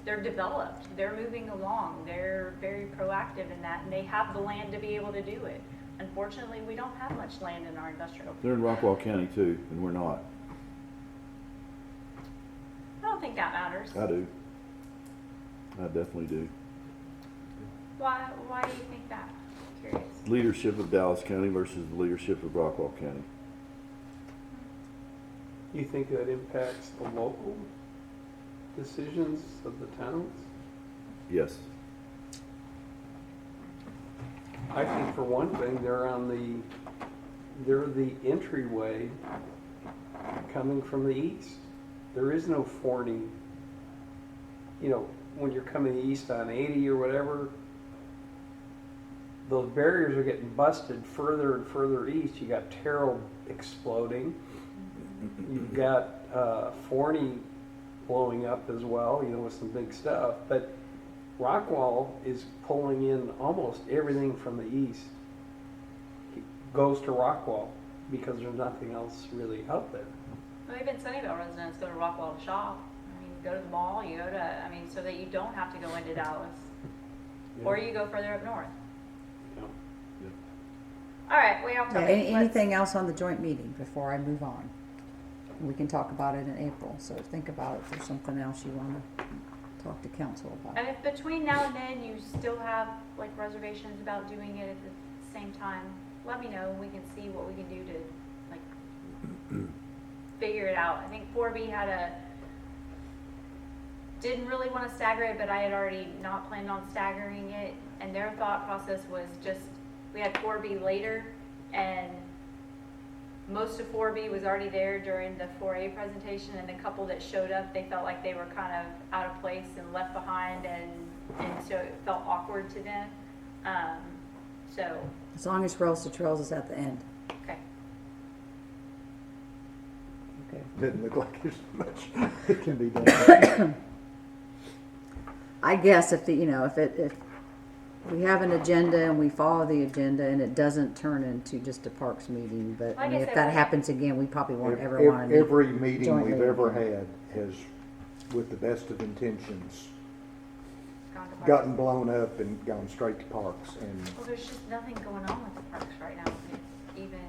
they're developed, they're moving along, they're very proactive in that, and they have the land to be able to do it. Unfortunately, we don't have much land in our industrial. They're in Rockwall County too, and we're not. I don't think that matters. I do. I definitely do. Why do you think that? Curious. Leadership of Dallas County versus the leadership of Rockwall County. You think that impacts the local decisions of the towns? Yes. I think for one thing, they're the entryway coming from the east. There is no Forney. When you're coming east on 80 or whatever, those barriers are getting busted further and further east. You got Terrell exploding. You've got Forney blowing up as well, with some big stuff. But Rockwall is pulling in almost everything from the east. It goes to Rockwall because there's nothing else really out there. Well, even Sunnyvale residents go to Rockwall to shop. Go to the mall, you go to, so that you don't have to go into Dallas. Or you go further up north. Yeah. All right, we have Yeah, to. anything else on the joint meeting before I move on? We can talk about it in April, so think about it if there's something else you want to talk to council about. And if between now and then you still have reservations about doing it at the same time, let me know. We can see what we can do to figure it out. I think 4B didn't really want to stagger it, but I had already not planned on staggering it. And their thought process was just, we had 4B later, and most of 4B was already there during the 4A presentation, and the couple that showed up, they felt like they were kind of out of place and left behind, and so it felt awkward to them. So, As long as Rails to Trails is at the end. okay. Okay. Doesn't look like there's much that can be done. I guess if if we have an agenda and we follow the agenda and it doesn't turn into just a parks meeting, but I Like mean, I if said, that we- happens again, we probably won't ever want to meet. Every meeting jointly we've ever again. had has, with the best of intentions, Gone to parks. gotten blown up and gone straight to parks. And Well, there's just nothing going on with the parks right now, even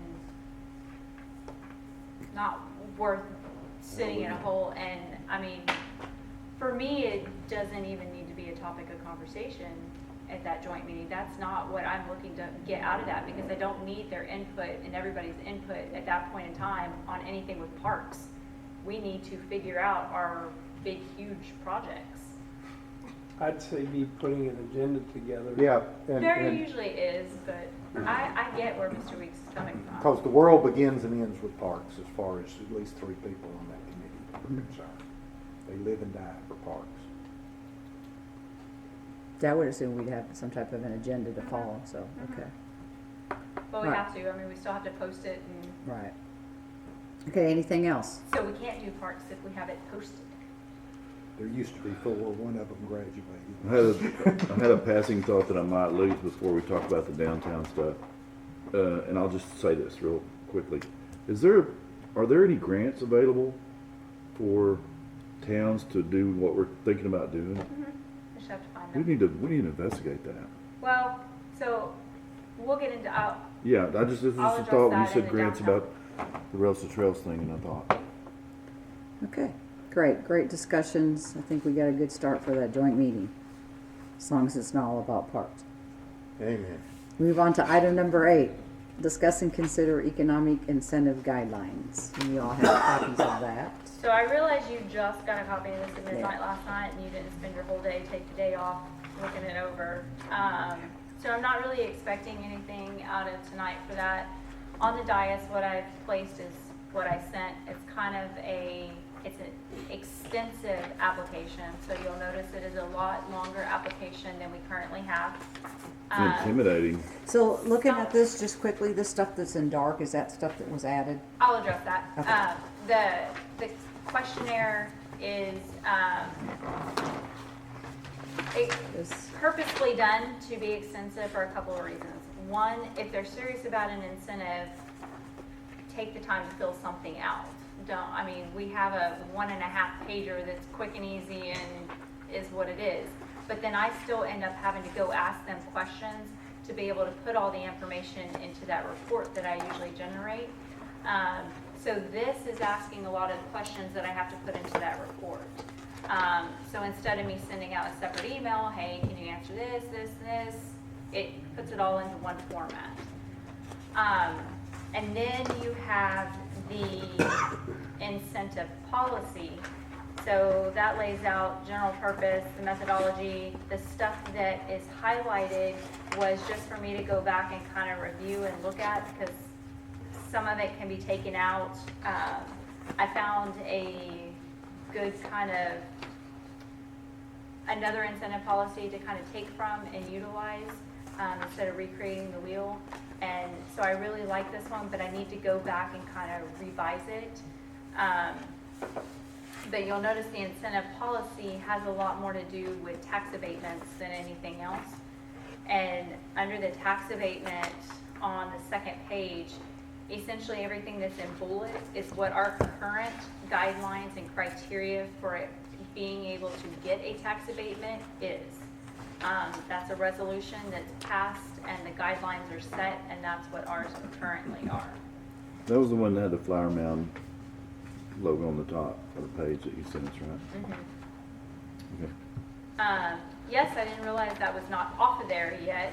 not worth sitting in a hole. And I mean, for me, it doesn't even need to be a topic of conversation at that joint meeting. That's not what I'm looking to get out of that, because I don't need their input and everybody's input at that point in time on anything with parks. We need to figure out our big, huge projects. I'd say be putting an agenda together. yeah, There and usually is, but I get where Mr. Weeks is coming from. because the world begins and ends with parks, as far as at least 3 people on that committee are concerned. They live and die for parks. I would assume we'd have some type of an agenda to follow, so, okay. But we Right. have to, I mean, we still have to post it, and Right. Okay, anything else? so we can't do parks if we have it posted. There used to be 4, one of them graduated. I had a passing thought that I might lose before we talk about the downtown stuff. And I'll just say this real quickly. Are there any grants available for towns to do what we're thinking about doing? I just have to find We them. need to investigate that. Well, so we'll get into, Yeah, this was I'll a address thought, when you that in said the grants downtown. about the Rails to Trails thing, and I thought, Okay, great discussions. I think we got a good start for that joint meeting, as long as it's not all about parks. Amen. Move on to item number 8, discuss and consider economic incentive guidelines. And you all have copies of that. so I realize you just got a copy of this at midnight last night, and you didn't spend your whole day, take the day off looking it over. So I'm not really expecting anything out of tonight for that. On the dais, what I've placed is what I sent. It's kind of it's an extensive application, so you'll notice it is a lot longer application than we currently have. it's intimidating. So looking at this just quickly, this stuff that's in dark, is that stuff that was added? I'll address that. Okay. The questionnaire is This, purposefully done to be extensive for a couple of reasons. One, if they're serious about an incentive, take the time to fill something out. We have a 1.5 pager that's quick and easy and is what it is. But then I still end up having to go ask them questions to be able to put all the information into that report that I usually generate. So this is asking a lot of questions that I have to put into that report. So instead of me sending out a separate email, hey, can you answer this, this, and this, it puts it all into one format. And then you have the incentive policy. So that lays out general purpose, the methodology. The stuff that is highlighted was just for me to go back and kind of review and look at, because some of it can be taken out. I found a good kind of another incentive policy to kind of take from and utilize instead of recreating the wheel. And so I really like this one, but I need to go back and kind of revise it. But you'll notice the incentive policy has a lot more to do with tax abatements than anything else. And under the tax abatement on the second page, essentially everything that's in bullet is what our current guidelines and criteria for it being able to get a tax abatement is. That's a resolution that's passed and the guidelines are set, and that's what ours currently are. That was the one that had the Flower Mound logo on the top of the page that you sent us, right? Mm-hmm. Okay. Yes, I didn't realize that was not off of there yet.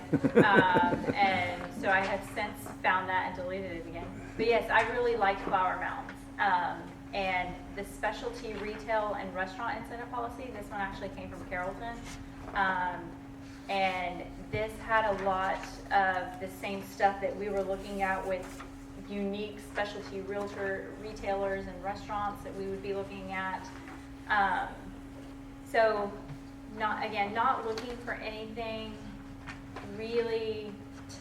And so I have since found that and deleted it again. But yes, I really liked Flower Mounds. And the specialty retail and restaurant incentive policy, this one actually came from Carrollton. And this had a lot of the same stuff that we were looking at with unique specialty retailers and restaurants that we would be looking at. So not looking for anything really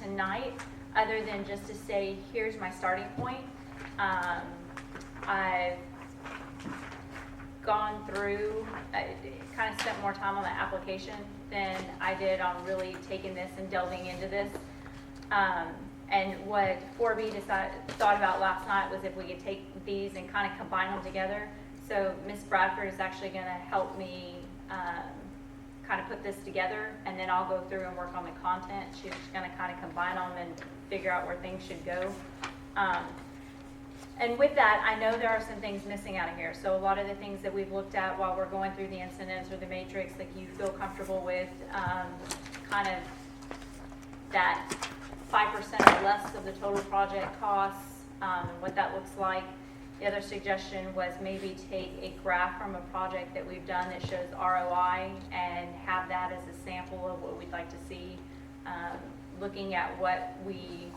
tonight, other than just to say, here's my starting point. I've gone through, kind of spent more time on the application than I did on really taking this and delving into this. And what 4B thought about last night was if we could take these and kind of combine them together. So Ms. Bradford is actually going to help me kind of put this together, and then I'll go through and work on the content. She's going to kind of combine them and figure out where things should go. And with that, I know there are some things missing out of here. So a lot of the things that we've looked at while we're going through the incentives or the matrix that you feel comfortable with, kind of that 5% or less of the total project costs, and what that looks like. The other suggestion was maybe take a graph from a project that we've done that shows ROI and have that as a sample of what we'd like to see. Looking at what we've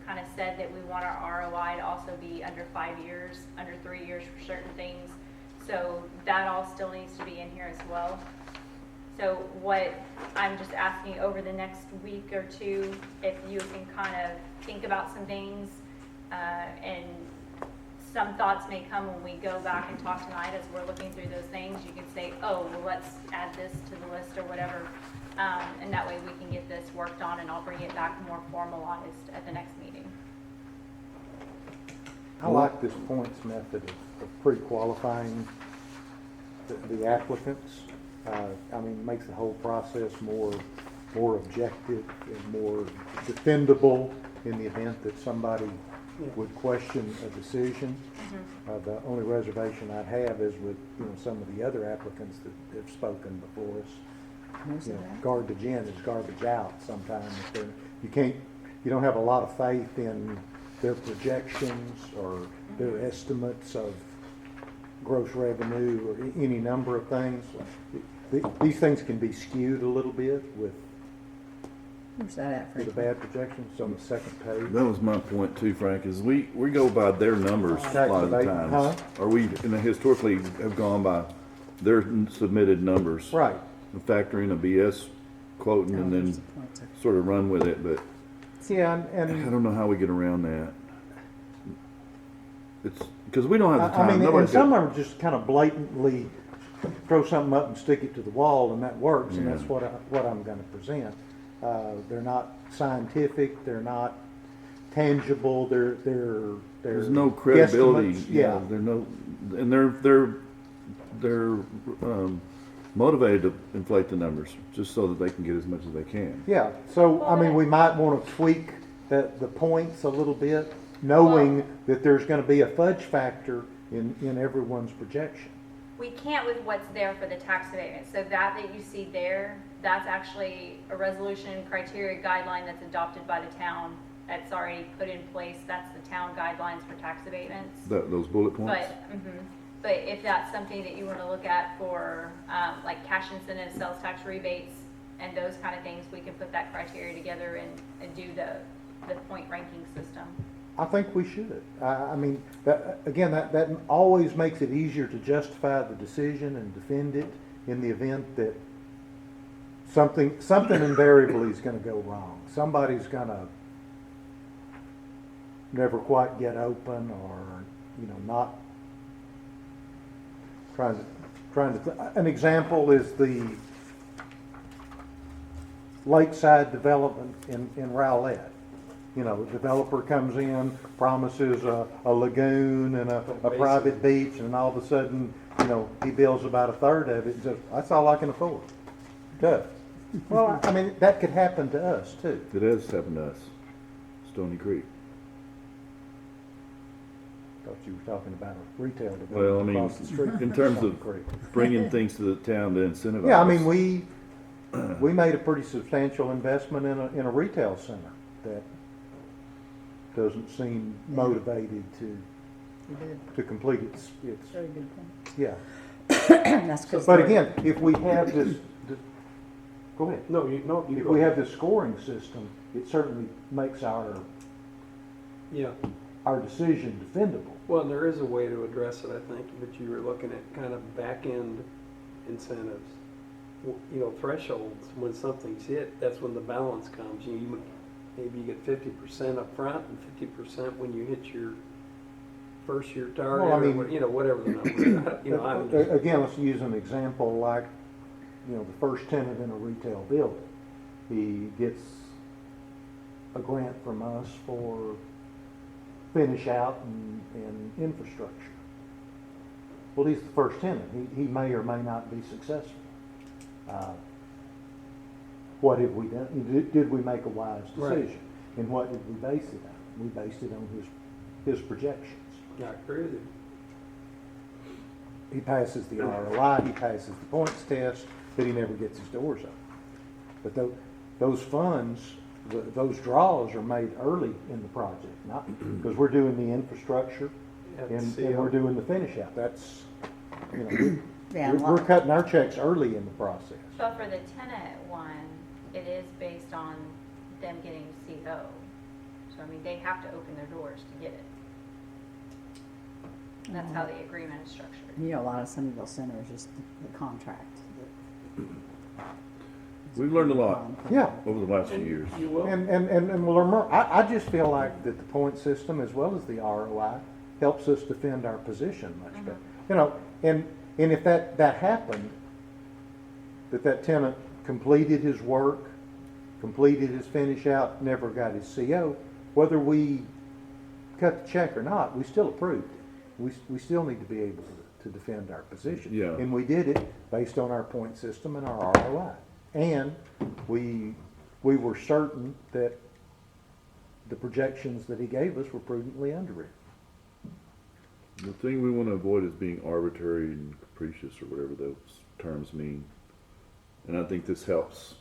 kind of said that we want our ROI to also be under 5 years, under 3 years for certain things. So that all still needs to be in here as well. So what I'm just asking over the next week or two, if you can kind of think about some things, and some thoughts may come when we go back and talk tonight as we're looking through those things. You can say, oh, well, let's add this to the list or whatever. And that way we can get this worked on, and I'll bring it back more formalized at the next meeting. I like this points method of pre-qualifying the applicants. I mean, it makes the whole process more objective and more defendable in the event that somebody would question a decision. The only reservation I'd have is with some of the other applicants that have spoken before us. Garbage in is garbage out sometimes. You don't have a lot of faith in their projections or their estimates of gross revenue or any number of things. These things can be skewed a little bit with Where's that at, the Frank? bad projections on the second page. That was my point too, Frank, is we go by their numbers a lot of the times. Huh? Or we historically have gone by their submitted numbers. Right. And factor in a BS quoting and then sort of run with it, but Yeah, I and don't know how we get around that. It's, because we don't have the I time. mean, and Nobody's some got- are just kind of blatantly throw something up and stick it to the wall, and that works, and Yeah. that's what I'm going to present. They're not scientific. They're not tangible. They're There's no credibility. guesstimates. Yeah. They're no, and they're motivated to inflate the numbers just so that they can get as much as they can. Yeah. So I mean, we might want to tweak the points a little bit, knowing that there's going to be a fudge factor in everyone's projection. We can't with what's there for the tax abatement. So that you see there, that's actually a resolution criteria guideline that's adopted by the town. That's already put in place. That's the town guidelines for tax abatements. Those bullet points. But if that's something that you want to look at for like cash incentives, sales tax rebates, and those kind of things, we can put that criteria together and do the point ranking system. I think we should. I mean, that always makes it easier to justify the decision and defend it in the event that something invariably is going to go wrong. Somebody's going to never quite get open, or not trying to. An example is the lakeside development in Rowlett. The developer comes in, promises a lagoon and a private beach, and all of a sudden, he builds about a third of it and says, that's all I can afford. Tough. Well, I mean, that could happen to us too. It has happened to us. Stony Creek. Thought you were talking about a retail Well, I development mean, across the street. in terms Stony of Creek. bringing things to the town to incentivize. Yeah, I mean, we made a pretty substantial investment in a retail center that doesn't seem motivated You did. to complete its Very good point. yeah. That's 'cause But they're- again, if we have this, go ahead. No, you If go we ahead. have this scoring system, it certainly makes our Yeah. our decision defendable. Well, there is a way to address it, I think, but you were looking at kind of back-end incentives. You know, thresholds, when something's hit, that's when the balance comes. Maybe you get 50% up front and 50% when you hit your first year target, Well, I mean- or, you know, whatever the number is. You know, I'm just, Again, let's use an example like, you know, the first tenant in a retail building. He gets a grant from us for finish out and infrastructure. Well, he's the first tenant. He may or may not be successful. What have we done? Did we make a wise Right. decision? And what did we base it on? We based it on his projections. I agree with you. He passes the ROI, he passes the points test, but he never gets his doors open. But those funds, those draws are made early in the project, not, because we're doing the infrastructure and we're doing the finish out. That's, you know, Yeah, we're cutting our checks early in the process. But for the tenant one, it is based on them getting CO. So, I mean, they have to open their doors to get it. And that's how the agreement is structured. You know, a lot of Sunnyvale Center is just the contract. We've learned a lot Yeah. over the last few years. You will? And we'll learn more. I just feel like that the point system as well as the ROI helps us defend our position much better. You know, and if that happened, that tenant completed his work, completed his finish out, never got his CO, whether we cut the check or not, we still approved it. We still need to be able to defend our position. Yeah. And we did it based on our point system and our ROI. And we were certain that the projections that he gave us were prudently underwritten. The thing we want to avoid is being arbitrary and capricious or whatever those terms mean. And I think this helps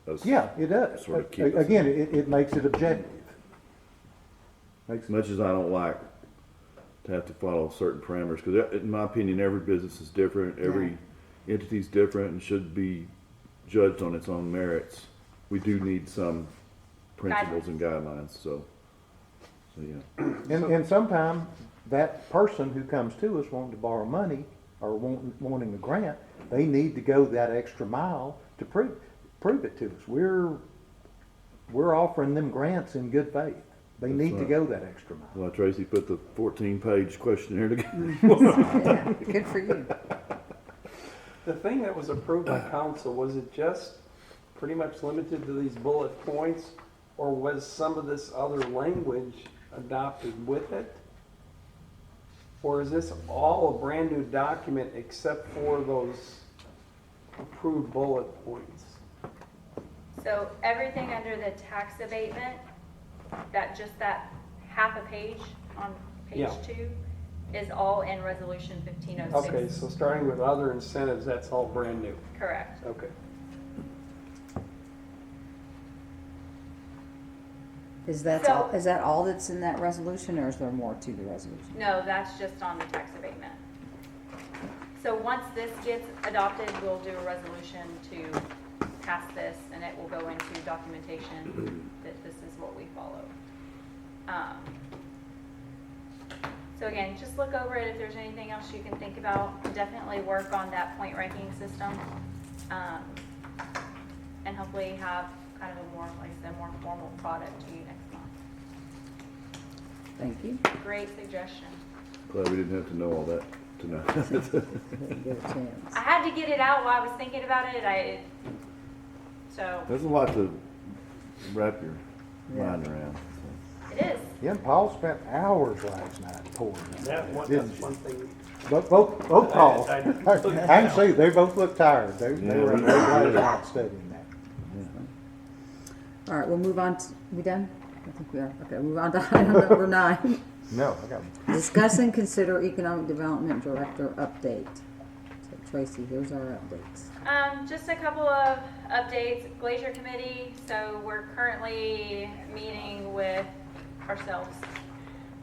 us. Yeah, it does. Sort of keep us- Again, it makes it objective. As much as I don't like to have to follow certain parameters, because in my opinion, every business is different, every entity's different and should be judged on its own merits. We do need some principles and guidelines, so yeah. And sometimes that person who comes to us wanting to borrow money or wanting a grant, they need to go that extra mile to prove it to us. We're offering them grants in good faith. They That's need to right. go that extra mile. Well, Tracy put the 14-page questionnaire together. Yeah, good for you. The thing that was approved by council, was it just pretty much limited to these bullet points? Or was some of this other language adopted with it? Or is this all a brand new document except for those approved bullet points? So everything under the tax abatement, that half a page on page Yeah. 2 is all in resolution 1506. Okay, so starting with other incentives, that's all brand new. Correct. Okay. Is that all that's in that resolution, or is there more to the resolution? No, that's just on the tax abatement. So once this gets adopted, we'll do a resolution to pass this, and it will go into documentation that this is what we follow. So again, just look over it. If there's anything else you can think about, definitely work on that point ranking system. And hopefully have kind of a more, like I said, more formal product to you next month. Thank you. Great suggestion. Glad we didn't have to know all that tonight. Didn't get a chance. I had to get it out while I was thinking about it. So There's a lot to wrap your Yeah. mind around. it is. Yeah, and Paul spent hours last night pouring it. That's Didn't one you? thing. Both Paul. I- I can see, they both look tired. They Yeah, were we- glad about studying that. All right, we'll move on to, we done? I think we are. Okay, move on to item number 9. No, I got Discuss and consider economic development director update. So Tracy, here's our updates. Just a couple of updates. Glacier Committee, so we're currently meeting with ourselves.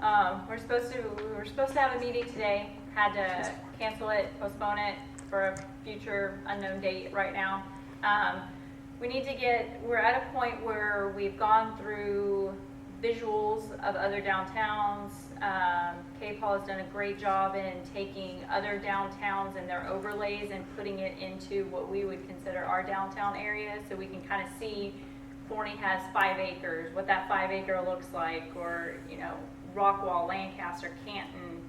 We were supposed to have a meeting today, had to cancel it, postpone it for a future unknown date right now. We're at a point where we've gone through visuals of other downtowns. K-Paul has done a great job in taking other downtowns and their overlays and putting it into what we would consider our downtown area, so we can kind of see Forney has 5 acres, what that 5 acre looks like, or, you know, Rockwall, Lancaster, Canton,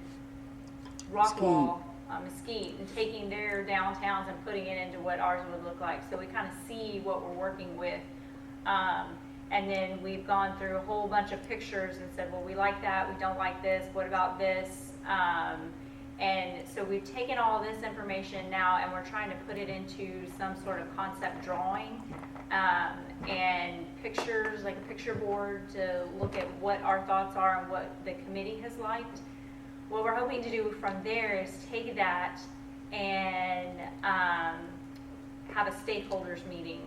Rockwall, Mesquite, and taking their downtowns and putting it into what ours would look like. So we kind of see what we're working with. And then we've gone through a whole bunch of pictures and said, well, we like that, we don't like this, what about this? And so we've taken all this information now and we're trying to put it into some sort of concept drawing and pictures, like a picture board to look at what our thoughts are and what the committee has liked. What we're hoping to do from there is take that and have a stakeholders meeting,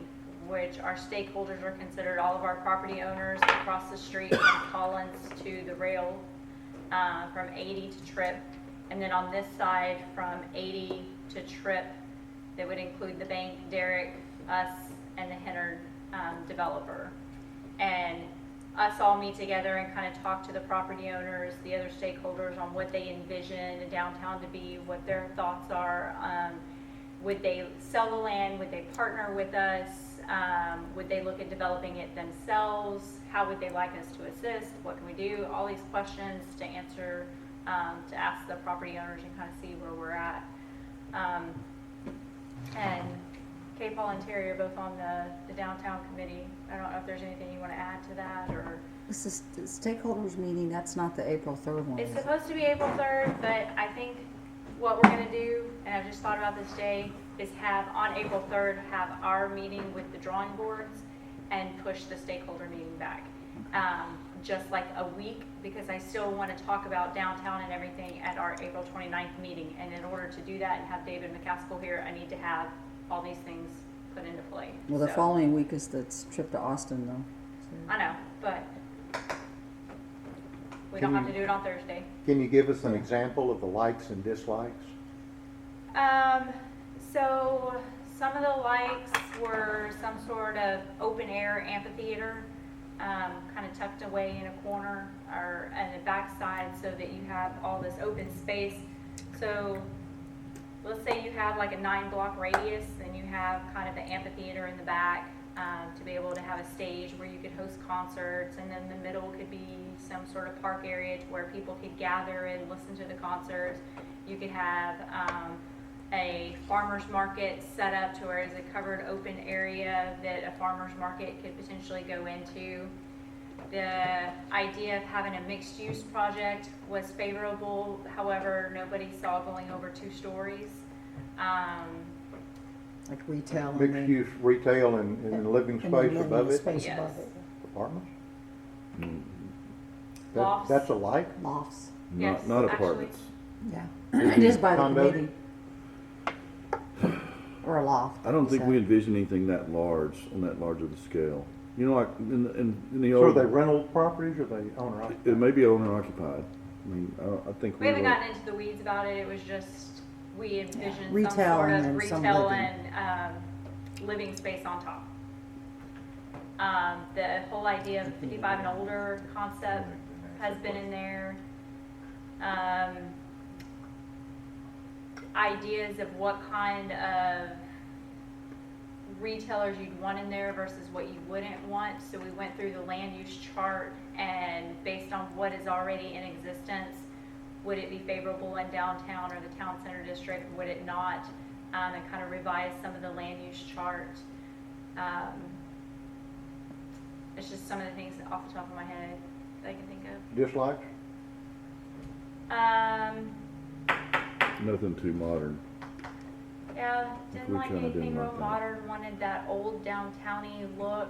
which our stakeholders are considered all of our property owners across the street from Collins to the rail, from 80 to Tripp. And then on this side, from 80 to Tripp, that would include the bank, Derek, us, and the Hennard developer. And us all meet together and kind of talk to the property owners, the other stakeholders, on what they envision a downtown to be, what their thoughts are. Would they sell the land? Would they partner with us? Would they look at developing it themselves? How would they like us to assist? What can we do? All these questions to answer, to ask the property owners and kind of see where we're at. And K-Paul and Terry are both on the downtown committee. I don't know if there's anything you want to add to that, or. This is the stakeholders meeting, that's not the April 3rd one. It's is it? supposed to be April 3rd, but I think what we're gonna do, and I've just thought about this day, is have, on April 3rd, have our meeting with the drawing boards and push the stakeholder meeting back. Just like a week, because I still want to talk about downtown and everything at our April 29th meeting. And in order to do that and have David McCaskill here, I need to have all these things put into play. Well, the So, following week is the trip to Austin, though. So- I know, but we Can don't have you- to do it on Thursday. Can you give us an example of the likes and dislikes? So some of the likes were some sort of open air amphitheater, kind of tucked away in a corner or on the backside, so that you have all this open space. So let's say you have like a 9-block radius, and you have kind of the amphitheater in the back, to be able to have a stage where you could host concerts, and then the middle could be some sort of park area to where people could gather and listen to the concerts. You could have a farmer's market set up to where it's a covered open area that a farmer's market could potentially go into. The idea of having a mixed-use project was favorable, however, nobody saw going over 2 stories. Like retail. and Mixed then- use retail and living and then space living above it? Space Yes. above it. Apartments? Mm, Lofts. That's a like? Lofts, Yes, Not actually. apartments. yeah. It is by the Condo? committee. Or a loft. I don't think so. we envision anything that large, on that large of a scale. You know, like in the So are old, they rental properties or are they owner occupied? it may be owner occupied. I mean, I think We haven't were- gotten into the weeds about it, it was just, we envisioned some Retail sort and of then some retail living. and, living space on top. The whole idea of 55 and older concept has been in there. Ideas of what kind of retailers you'd want in there versus what you wouldn't want. So we went through the land use chart, and based on what is already in existence, would it be favorable in downtown or the town center district, would it not? And kind of revise some of the land use chart. It's just some of the things off the top of my head that I can think of. Dislikes? nothing too modern. Yeah, If didn't we like kinda anything didn't real like that. modern, wanted that old downtowny look.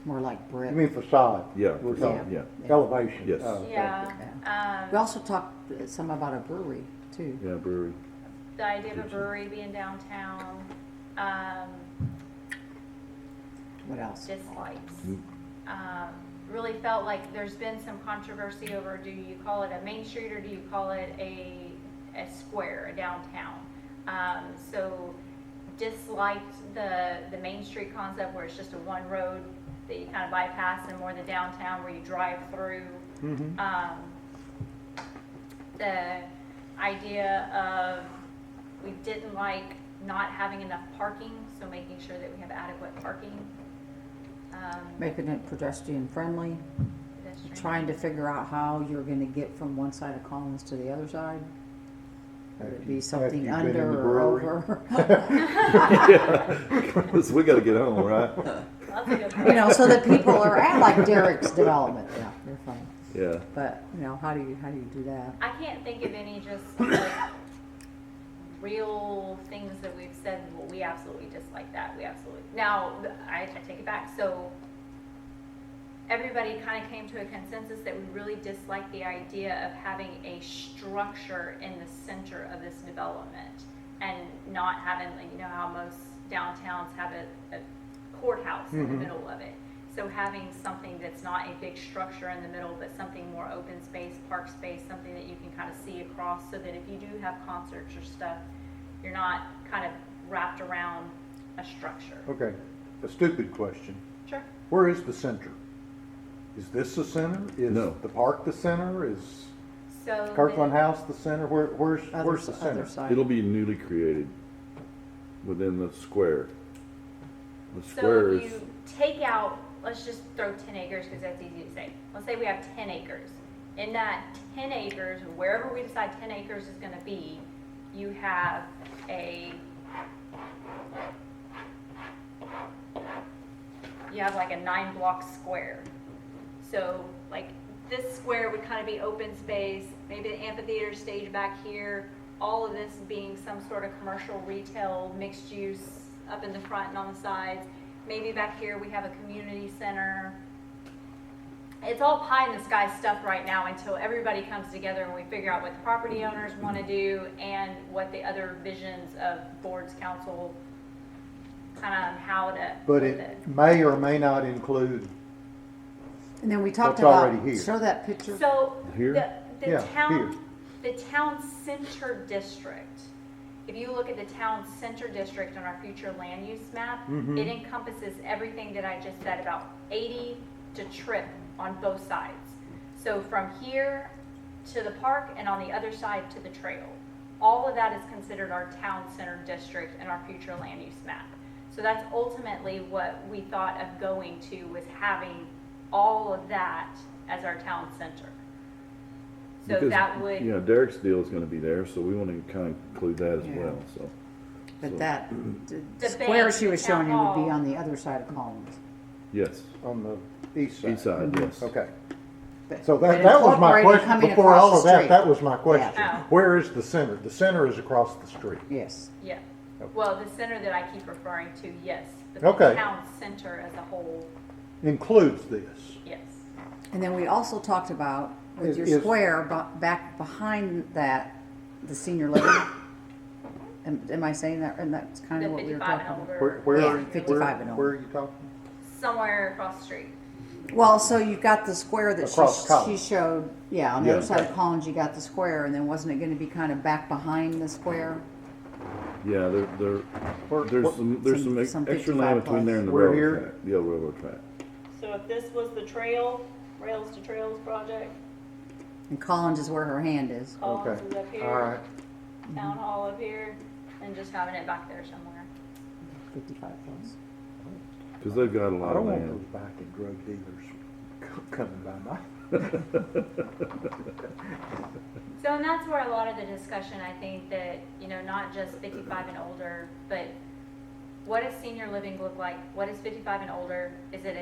More like You brick. mean facade? Yeah, We're facade, talking yeah. elevation? Yes. Oh, okay. Yeah. We also talked some about a brewery, too. Yeah, brewery. The idea of a brewery being downtown, What else? dislikes. Mm. Really felt like there's been some controversy over, do you call it a main street or do you call it a square, a downtown? So disliked the main street concept where it's just a one road that you kind of bypass and more the downtown where you drive through. Mhm. The idea of, we didn't like not having enough parking, so making sure that we have adequate parking. Making it pedestrian friendly, Pedestrian. trying to figure out how you're gonna get from one side of Collins to the other side. Would it be something After you've been in the under or brewery. over? Yeah. We gotta get home, right? That's a good You point. know, so that people are at like Derek's development, yeah, you're fine. Yeah. But, you know, how do you do that? I can't think of any just like real things that we've said, well, we absolutely dislike that, we absolutely, now, I take it back, so everybody kind of came to a consensus that we really dislike the idea of having a structure in the center of this development and not having, like, you know how most downtowns have a courthouse in the Mhm. middle of it. So having something that's not a big structure in the middle, but something more open space, park space, something that you can kind of see across, so that if you do have concerts or stuff, you're not kind of wrapped around a structure. Okay, a stupid question. Sure. Where is the center? Is this the center? Is No. the park the center? Is So Kirkland the- House the center? Where's the center? Other side. It'll be newly created within the square. The So square if is, you take out, let's just throw 10 acres because that's easy to say. Let's say we have 10 acres. In that 10 acres, wherever we decide 10 acres is going to be, you have like a 9-block square. So like this square would kind of be open space, maybe the amphitheater stage back here, all of this being some sort of commercial, retail, mixed use up in the front and on the sides. Maybe back here we have a community center. It's all pie in the sky stuff right now until everybody comes together and we figure out what the property owners want to do and what the other visions of boards, council, kind of how to. But it may or may not include, And then we talked What's about, already here. show that picture. So Here? the Yeah, town, the town center district, if you look at the town center district on our future land use map, Mhm. it encompasses everything that I just said about 80 to Trip on both sides. So from here to the park and on the other side to the trail. All of that is considered our town center district and our future land use map. So that's ultimately what we thought of going to, was having all of that as our town center. So because, that would. you know, Derek's deal is gonna be there, so we wanna kind of include that as Yeah. well, so. But so, that, the The square bank, she the was town showing you would be hall. on the other side of Collins. Yes, on the east side. east side, yes. Okay. But- So but that was my incorporated question. coming Before across all the of that, street. that was my question. Yeah. Oh. Where is the center? The center is across the street. Yes. Yeah, Okay. well, the center that I keep referring to, yes, but Okay. the town center as a whole, Includes this. yes. And then we also talked about with your Is- square back behind that, the senior living. Am I saying that? And that's kind The of what we were 55 talking and about. older. Where Yeah, are you, 55 and where older. are you talking? Somewhere across the street. Well, so you've got the square that Across she Collins. showed, yeah, on the Yeah. other side of Collins, you got the square, and then wasn't it gonna be kind of back behind the square? Yeah, Where- there's some Some extra 55 land between there and the We're railroad here? track. Yeah, railroad track. So if this was the trail, Rails to Trails project, And Collins is where her hand is. Collins Okay. is up here. All right. Town hall up here. And just having it back there somewhere. 55 plus. Cause they've got a I lot of don't want land. those back in drug dealers coming by my. So, and that's where a lot of the discussion, I think that, you know, not just 55 and older, but what does senior living look like? What is 55 and older? Is it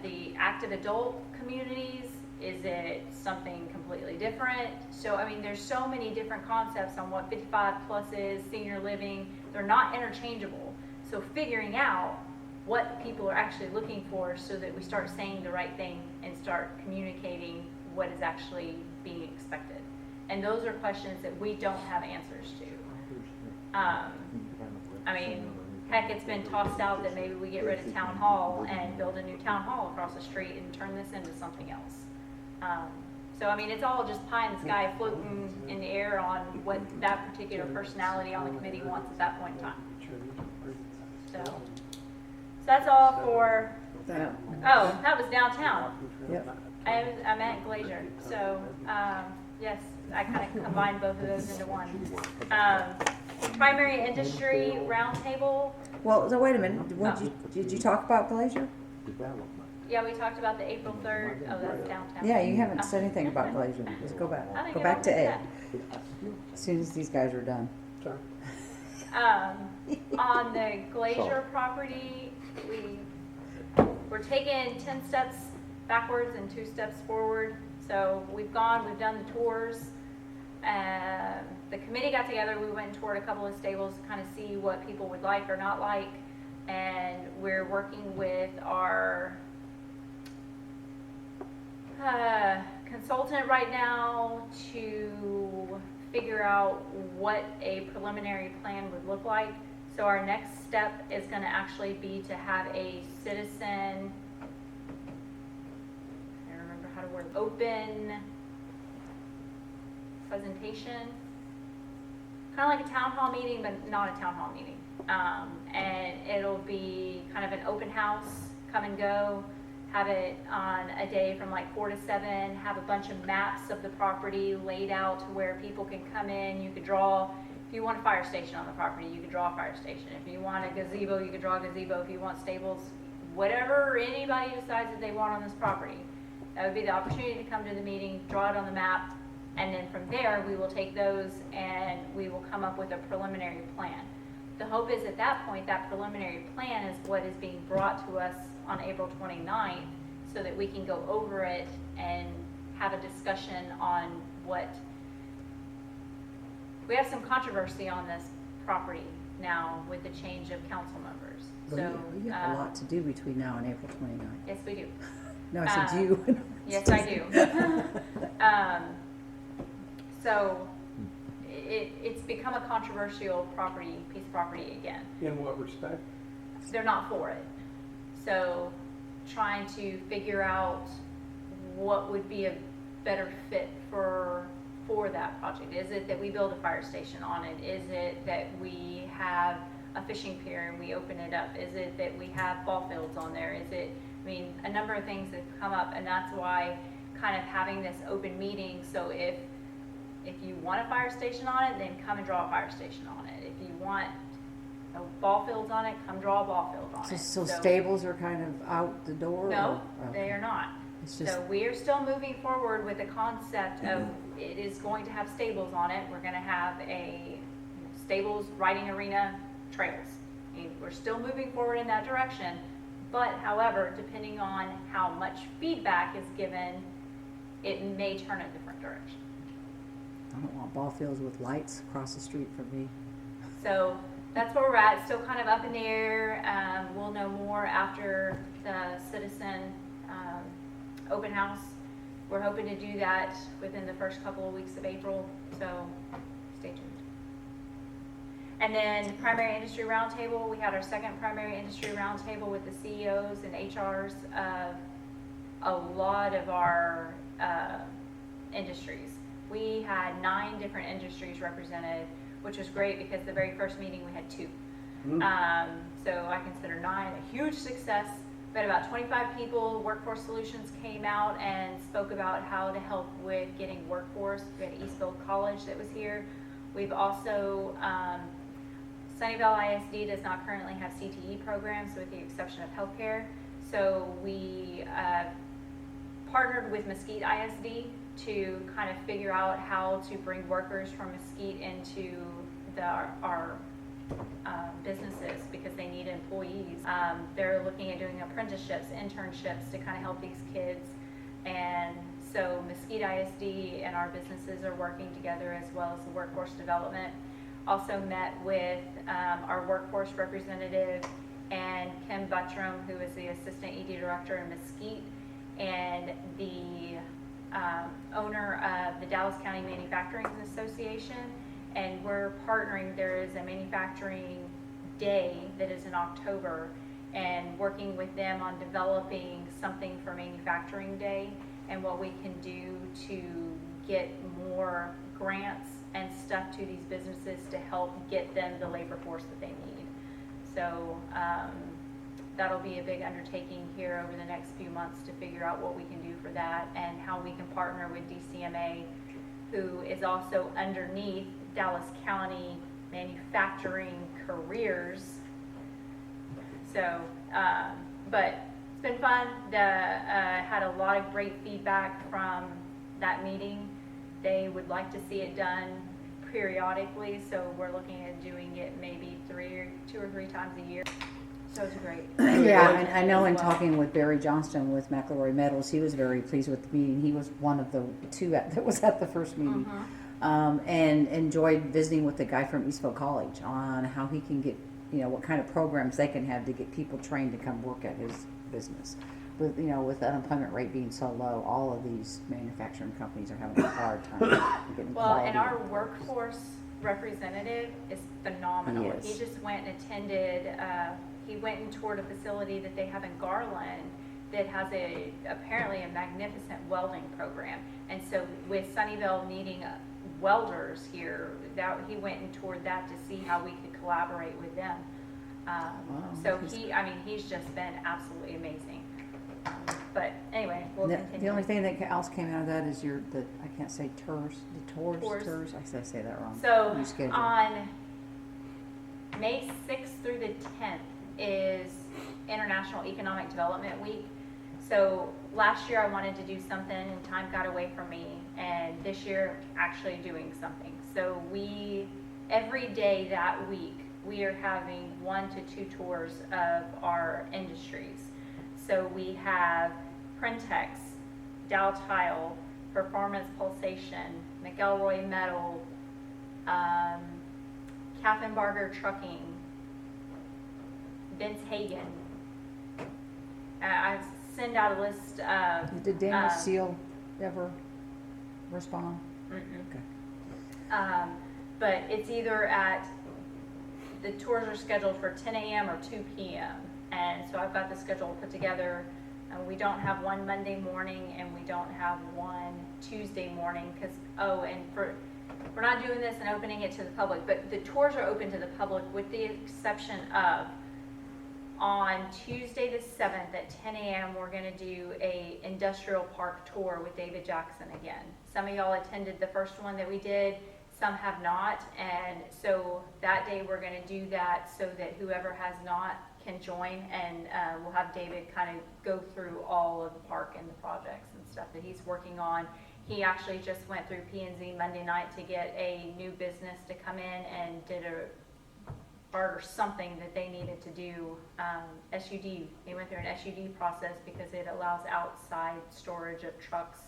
the active adult communities? Is it something completely different? So, I mean, there's so many different concepts on what 55 plus is, senior living. They're not interchangeable. So figuring out what people are actually looking for so that we start saying the right thing and start communicating what is actually being expected. And those are questions that we don't have answers to. I mean, heck, it's been tossed out that maybe we get rid of town hall and build a new town hall across the street and turn this into something else. So, I mean, it's all just pie in the sky floating in the air on what that particular personality on the committee wants at that point in time. So that's all for That- Oh, that was downtown. Yep. I meant Glacier. So, yes, I kind of combined both of those into one. Primary industry roundtable. Well, so wait a minute, did you talk about Glacier? Yeah, we talked about the April 3rd. Oh, that's downtown. Yeah, you haven't said anything about Glacier. Let's go back. I think Go I back to A, already as soon as these guys are done. Sorry. On the Glacier property, we're taking 10 steps backwards and 2 steps forward. So we've done the tours. The committee got together, we went and toured a couple of stables to kind of see what people would like or not like. And we're working with our consultant right now to figure out what a preliminary plan would look like. So our next step is going to actually be to have a citizen, I don't remember how to word, open presentation, kind of like a town hall meeting, but not a town hall meeting. And it'll be kind of an open house, come and go, have it on a day from like 4 to 7, have a bunch of maps of the property laid out to where people can come in. You could draw, if you want a fire station on the property, you could draw a fire station. If you want a gazebo, you could draw a gazebo. If you want stables, whatever anybody decides that they want on this property, that would be the opportunity to come to the meeting, draw it on the map, and then from there, we will take those and we will come up with a preliminary plan. The hope is at that point, that preliminary plan is what is being brought to us on April 29th so that we can go over it and have a discussion on what, we have some controversy on this property now with the change of council members. So, You have a lot to do between now and April 29th. yes, we do. No, I said you. Yes, I do. So it's become a controversial piece of property again. In what respect? They're not for it. So trying to figure out what would be a better fit for that project. Is it that we build a fire station on it? Is it that we have a fishing pier and we open it up? Is it that we have ball fields on there? Is it, I mean, a number of things that come up, and that's why kind of having this open meeting. So if you want a fire station on it, then come and draw a fire station on it. If you want ball fields on it, come draw a ball field on it. So stables are kind of out the door? No, or- they are not. It's just, So we are still moving forward with the concept of it is going to have stables on it. We're going to have a stables, riding arena, trails. I mean, we're still moving forward in that direction. But however, depending on how much feedback is given, it may turn a different direction. I don't want ball fields with lights across the street from me. So that's where we're at. It's still kind of up in the air. We'll know more after the citizen open house. We're hoping to do that within the first couple of weeks of April, so stay tuned. And then primary industry roundtable, we had our second primary industry roundtable with the CEOs and HRs of a lot of our industries. We had 9 different industries represented, which was great because the very first meeting we had 2. So I consider 9 a huge success. We had about 25 people. Workforce Solutions came out and spoke about how to help with getting workforce. We had Eastville College that was here. We've also, Sunnyvale ISD does not currently have CTE programs with the exception of healthcare. So we partnered with Mesquite ISD to kind of figure out how to bring workers from Mesquite into our businesses because they need employees. They're looking at doing apprenticeships, internships to kind of help these kids. And so Mesquite ISD and our businesses are working together as well as the workforce development. Also met with our workforce representative and Kim Buttram, who is the Assistant ED Director in Mesquite, and the owner of the Dallas County Manufacturing Association. And we're partnering. There is a manufacturing day that is in October, and working with them on developing something for Manufacturing Day and what we can do to get more grants and stuff to these businesses to help get them the labor force that they need. So that'll be a big undertaking here over the next few months to figure out what we can do for that and how we can partner with DCMA, who is also underneath Dallas County Manufacturing Careers. So, but it's been fun. Had a lot of great feedback from that meeting. They would like to see it done periodically, so we're looking at doing it maybe 2 or 3 times a year. So it's great. Yeah, and I know in As well. talking with Barry Johnston with McElroy Metals, he was very pleased with the meeting. He was one of the 2 that was at the first meeting. And enjoyed visiting with the guy from Eastville College on how he can get, what kind of programs they can have to get people trained to come work at his business. With, with the unemployment rate being so low, all of these manufacturing companies are having a hard time getting Well, quality. and our workforce representative is phenomenal. He is. He just went and attended, he went and toured a facility that they have in Garland that has apparently a magnificent welding program. And so with Sunnyvale needing welders here, he went and toured that to see how we could collaborate with them. So he's just been absolutely amazing. But anyway, we'll continue. The only thing that else came out of that is I can't say TERS, Tours. TERS, I say that wrong. So New schedule. on May 6th through the 10th is International Economic Development Week. So last year I wanted to do something and time got away from me, and this year actually doing something. So every day that week we are having 1 to 2 tours of our industries. So we have Printex, Dow Tile, Performance Pulsation, McElroy Metal, Kaffenbarger Trucking, Vince Hagen. I send out a list of. Did Daniel Seal ever respond? Okay. But it's either the tours are scheduled for 10 a.m. or 2 p.m. And so I've got the schedule put together. We don't have one Monday morning and we don't have one Tuesday morning we're not doing this and opening it to the public, but the tours are open to the public with the exception of on Tuesday the 7th at 10 a.m. we're going to do a industrial park tour with David Jackson again. Some of y'all attended the first one that we did, some have not, and so that day we're going to do that so that whoever has not can join, and we'll have David kind of go through all of the park and the projects and stuff that he's working on. He actually just went through P&Z Monday night to get a new business to come in and did or something that they needed to do. SUD, they went through an SUD process because it allows outside storage of trucks.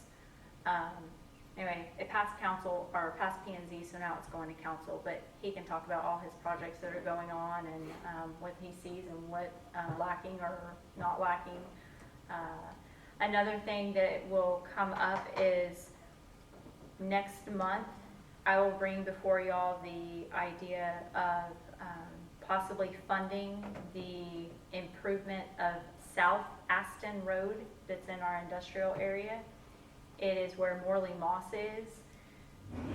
Anyway, it passed council, or passed P&Z, so now it's going to council, but he can talk about all his projects that are going on and what he sees and what lacking or not lacking. Another thing that will come up is next month, I will bring before y'all the idea of possibly funding the improvement of South Aston Road that's in our industrial area. It is where Morley Moss is.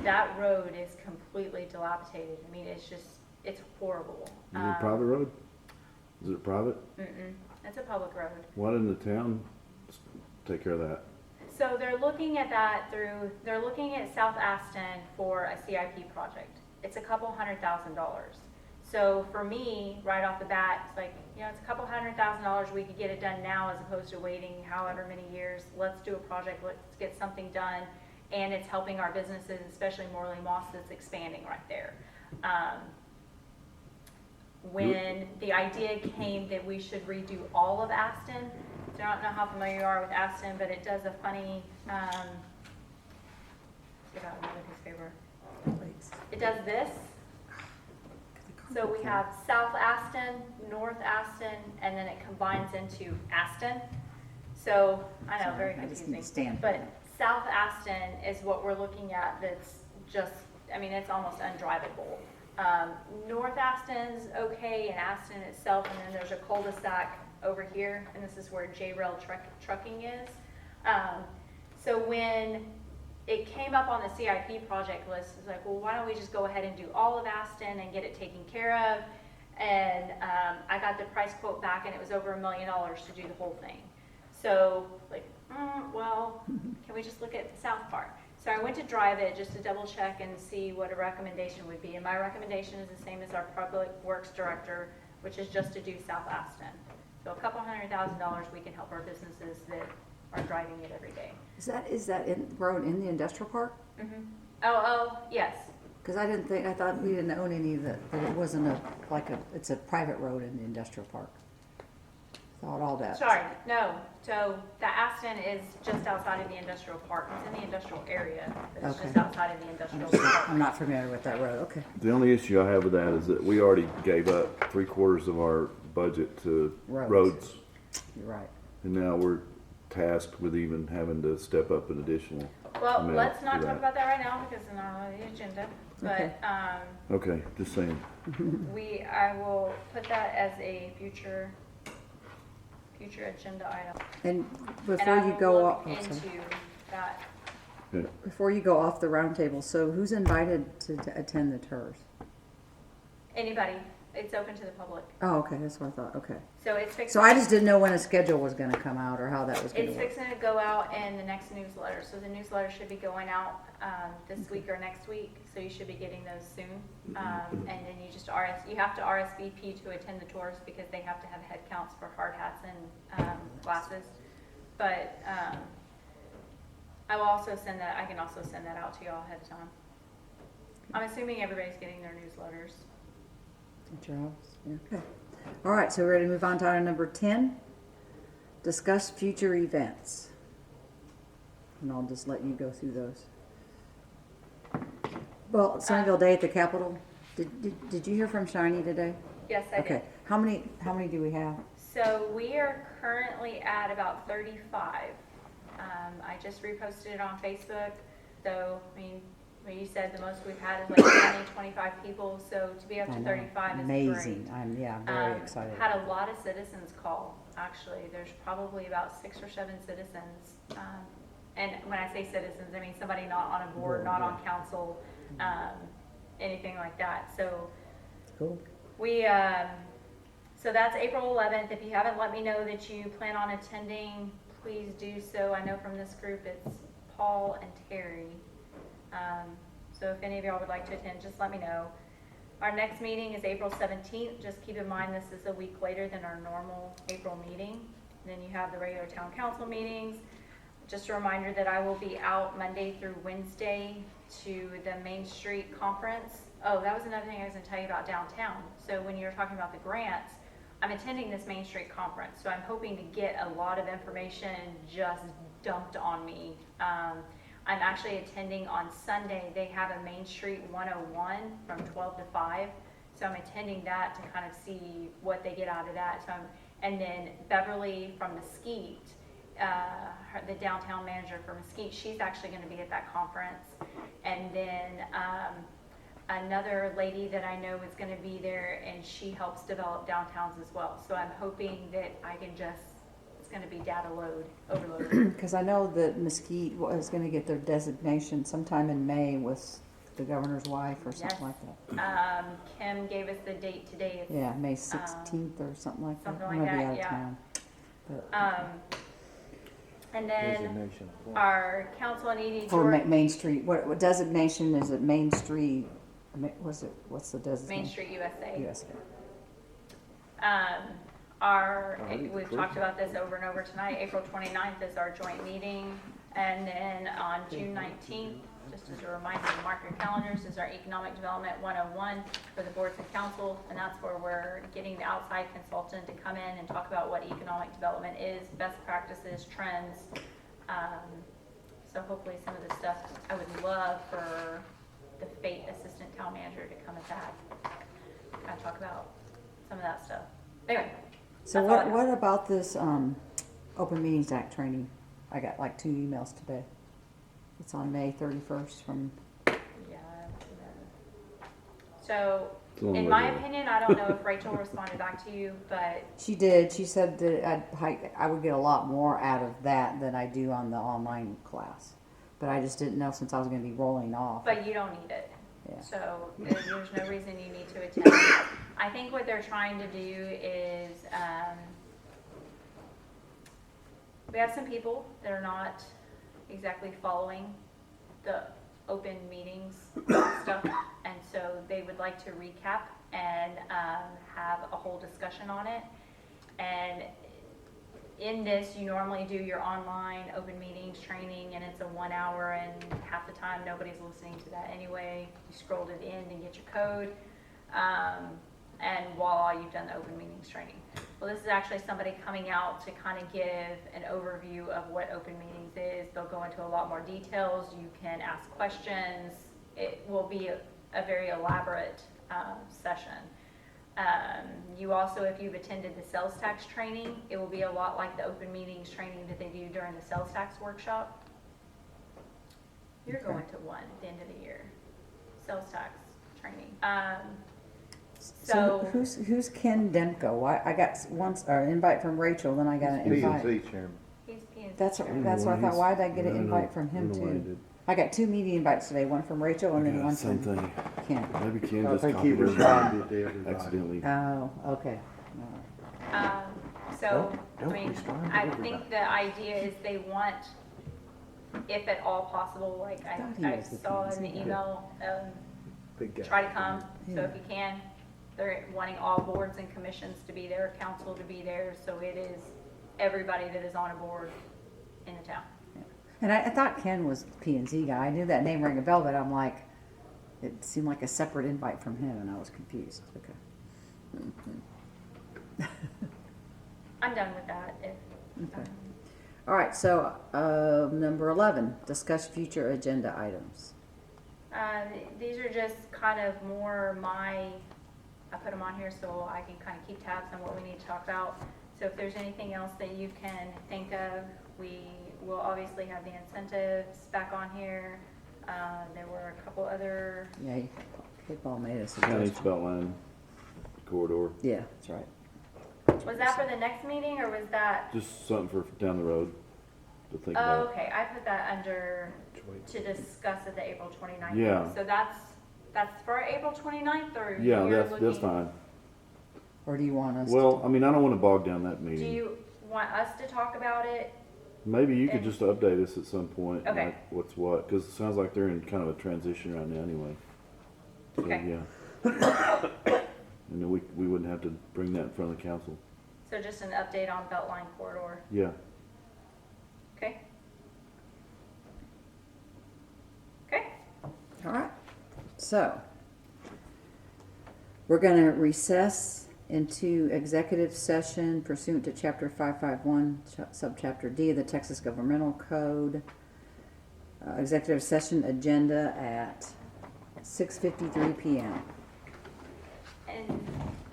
That road is completely dilapidated. I mean, it's horrible. Is it a private road? Is it private? It's a public road. Why didn't the town take care of that? So they're looking at they're looking at South Aston for a CIP project. It's a couple $100,000. So for me, right off the bat, it's like, it's a couple $100,000. We could get it done now as opposed to waiting however many years. Let's do a project. Let's get something done. And it's helping our businesses, especially Morley Moss that's expanding right there. When the idea came that we should redo all of Aston, so I don't know how familiar you are with Aston, but it does a funny, it does this. So we have South Aston, North Aston, and then it combines into Aston. So, I know, very I just confusing. need to stand. But South Aston is what we're looking at that's just, it's almost undrivable. North Aston's okay, and Aston itself, and then there's a cul-de-sac over here, and this is where J-Rail Trucking is. So when it came up on the CIP project list, it's like, well, why don't we just go ahead and do all of Aston and get it taken care of? And I got the price quote back, and it was over $1 million to do the whole thing. So, like, well, can we just look at the south part? So I went to drive it just to double check and see what a recommendation would be. And my recommendation is the same as our public works director, which is just to do South Aston. So a couple $100,000, we can help our businesses that are driving it every day. Is that road in the industrial park? Mm-hmm. Oh, yes. Because I thought we didn't own any that it wasn't it's a private road in the industrial park. Thought all that. Sorry, no. So the Aston is just outside of the industrial park. It's in the industrial area, but it's just Okay. outside of the industrial park. I'm not familiar with that road, okay. The only issue I have with that is that we already gave up 3/4 of our budget to Roads. roads. You're right. And now we're tasked with even having to step up an additional. Well, amount let's for not that. talk about that right now because it's not on the agenda. Okay. But Okay, just saying. I will put that as a future agenda item. And And before I you will go look off, into that. Okay. before you go off the roundtable, so who's invited to attend the TERS? Anybody, it's open to the public. Oh, okay, that's what I thought, okay. So it's fixing. So I just didn't know when a schedule was gonna come out or how that was gonna It's work. fixing to go out in the next newsletter, so the newsletter should be going out this week or next week, so you should be getting those soon. And then you just you have to RSVP to attend the tours because they have to have head counts for hard hats and glasses. But I will also send that. I can also send that out to y'all ahead of time. I'm assuming everybody's getting their newsletters. At your office? Yeah, okay. All right, so we're ready to move on to item number 10. Discuss future events. And I'll just let you go through those. Well, Sunnyvale Day at the Capitol. Did you hear from Shiny today? Yes, I did. Okay. How many do we have? So we are currently at about 35. I just reposted it on Facebook. So, I mean, when you said the most we've had is like 20, 25 people. So to be up I to know. 35 is Amazing. great. I'm very excited. Had a lot of citizens call, actually. There's probably about 6 or 7 citizens. And when I say citizens, I mean somebody not on a board, not on council, anything like that. So Cool. so that's April 11th. If you haven't let me know that you plan on attending, please do so. I know from this group it's Paul and Terry. So if any of y'all would like to attend, just let me know. Our next meeting is April 17th. Just keep in mind this is a week later than our normal April meeting. And then you have the regular town council meetings. Just a reminder that I will be out Monday through Wednesday to the Main Street Conference. Oh, that was another thing I was going to tell you about downtown. So when you're talking about the grants, I'm attending this Main Street Conference. So I'm hoping to get a lot of information just dumped on me. I'm actually attending on Sunday. They have a Main Street 101 from 12 to 5. So I'm attending that to kind of see what they get out of that. And then Beverly from Mesquite, the downtown manager for Mesquite, she's actually going to be at that conference. And then another lady that I know is going to be there, and she helps develop downtowns as well. So I'm hoping that I can it's going to be data overload. Because I know that Mesquite was going to get their designation sometime in May with the governor's wife or something Yes. like that. Kim gave us the date today. It's, Yeah, May 16th or something like that. something I'm like gonna be that, out of yeah. town. But And then Designation of what? our council on ED for George, Main Street, what designation is it? Main Street, what's the designation? Main Street USA. USA. We've talked about this over and over tonight. April 29th is our joint meeting. And then on June 19th, just as a reminder, mark your calendars, is our Economic Development 101 for the boards and council. And that's where we're getting the outside consultant to come in and talk about what economic development is, best practices, trends. So hopefully some of the stuff, I would love for the FATE assistant town manager to come at that. Kind of talk about some of that stuff. Anyway. So That's all I have. what about this Open Meetings Act training? I got like 2 emails today. It's on May 31st from, Yeah. So, It's a long in way my to go. opinion, I don't know if Rachel responded back to you, but she did, she said that I would get a lot more out of that than I do on the online class. But I just didn't know since I was gonna be rolling off. you don't need it. Yeah. So there's no reason you need to attend. I think what they're trying to do is, we have some people that are not exactly following the open meetings stuff, and so they would like to recap and have a whole discussion on it. And in this, you normally do your online open meetings training, and it's a 1 hour, and half the time nobody's listening to that anyway. You scroll to the end and get your code, and voila, you've done the open meetings training. Well, this is actually somebody coming out to kind of give an overview of what open meetings is. They'll go into a lot more details. You can ask questions. It will be a very elaborate session. You also, if you've attended the sales tax training, it will be a lot like the open meetings training that they do during the sales tax workshop. You're Okay. going to one at the end of the year, sales tax training. So who's Ken Demko? I got once an invite from Rachel, then I got an P and invite. Z chairman. He's P&Z. That's what I thought. Why did I get an invite from him too? I got 2 meeting invites today, one from Rachel and then one Same from thing. Ken. Maybe Ken I just think he copied it responded to everybody. accidentally. Oh, okay. So, I Don't mean, respond to I everybody. think the idea is they want, if at all possible, like I thought he I was the saw in P&Z the guy. email, Big guy. try to come, so Yeah. if you can. They're wanting all boards and commissions to be there, council to be there, so it is everybody that is on a board in the town. And I thought Ken was the P and Z guy. I knew that name rang a bell, but I'm like, it seemed like a separate invite from him, and I was confused. Okay. I'm done with that. Okay. All right. So number 11, discuss future agenda items. These are just kind of more I put them on here so I can kind of keep tabs on what we need to talk about. So if there's anything else that you can think of, we will obviously have the incentives back on here. There were a couple other, Yeah, Paul made a County suggestion. Beltline corridor, Yeah, that's right. was that for the next meeting or was that? just something for down the road to think Oh, about. okay, I put that under to discuss at the April 29th. Yeah. So that's for April 29th or Yeah, you're that's looking? fine. Or do you want us? Well, I mean, I don't want to bog down that Do meeting. you want us to talk about it? Maybe you could and- just update us at some point, Okay. like what's what, because it sounds like they're in kind of a transition right now anyway. So, Okay. yeah. And then we wouldn't have to bring that in front of the council. So just an update on Beltline corridor, Yeah. okay? Okay, All right. So we're going to recess into executive session pursuant to Chapter 551, Subchapter D of the Texas Governmental Code. Executive session agenda at 6:53 p.m. and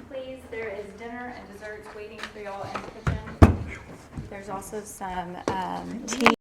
please, there is dinner and desserts waiting for y'all in the kitchen. There's also some tea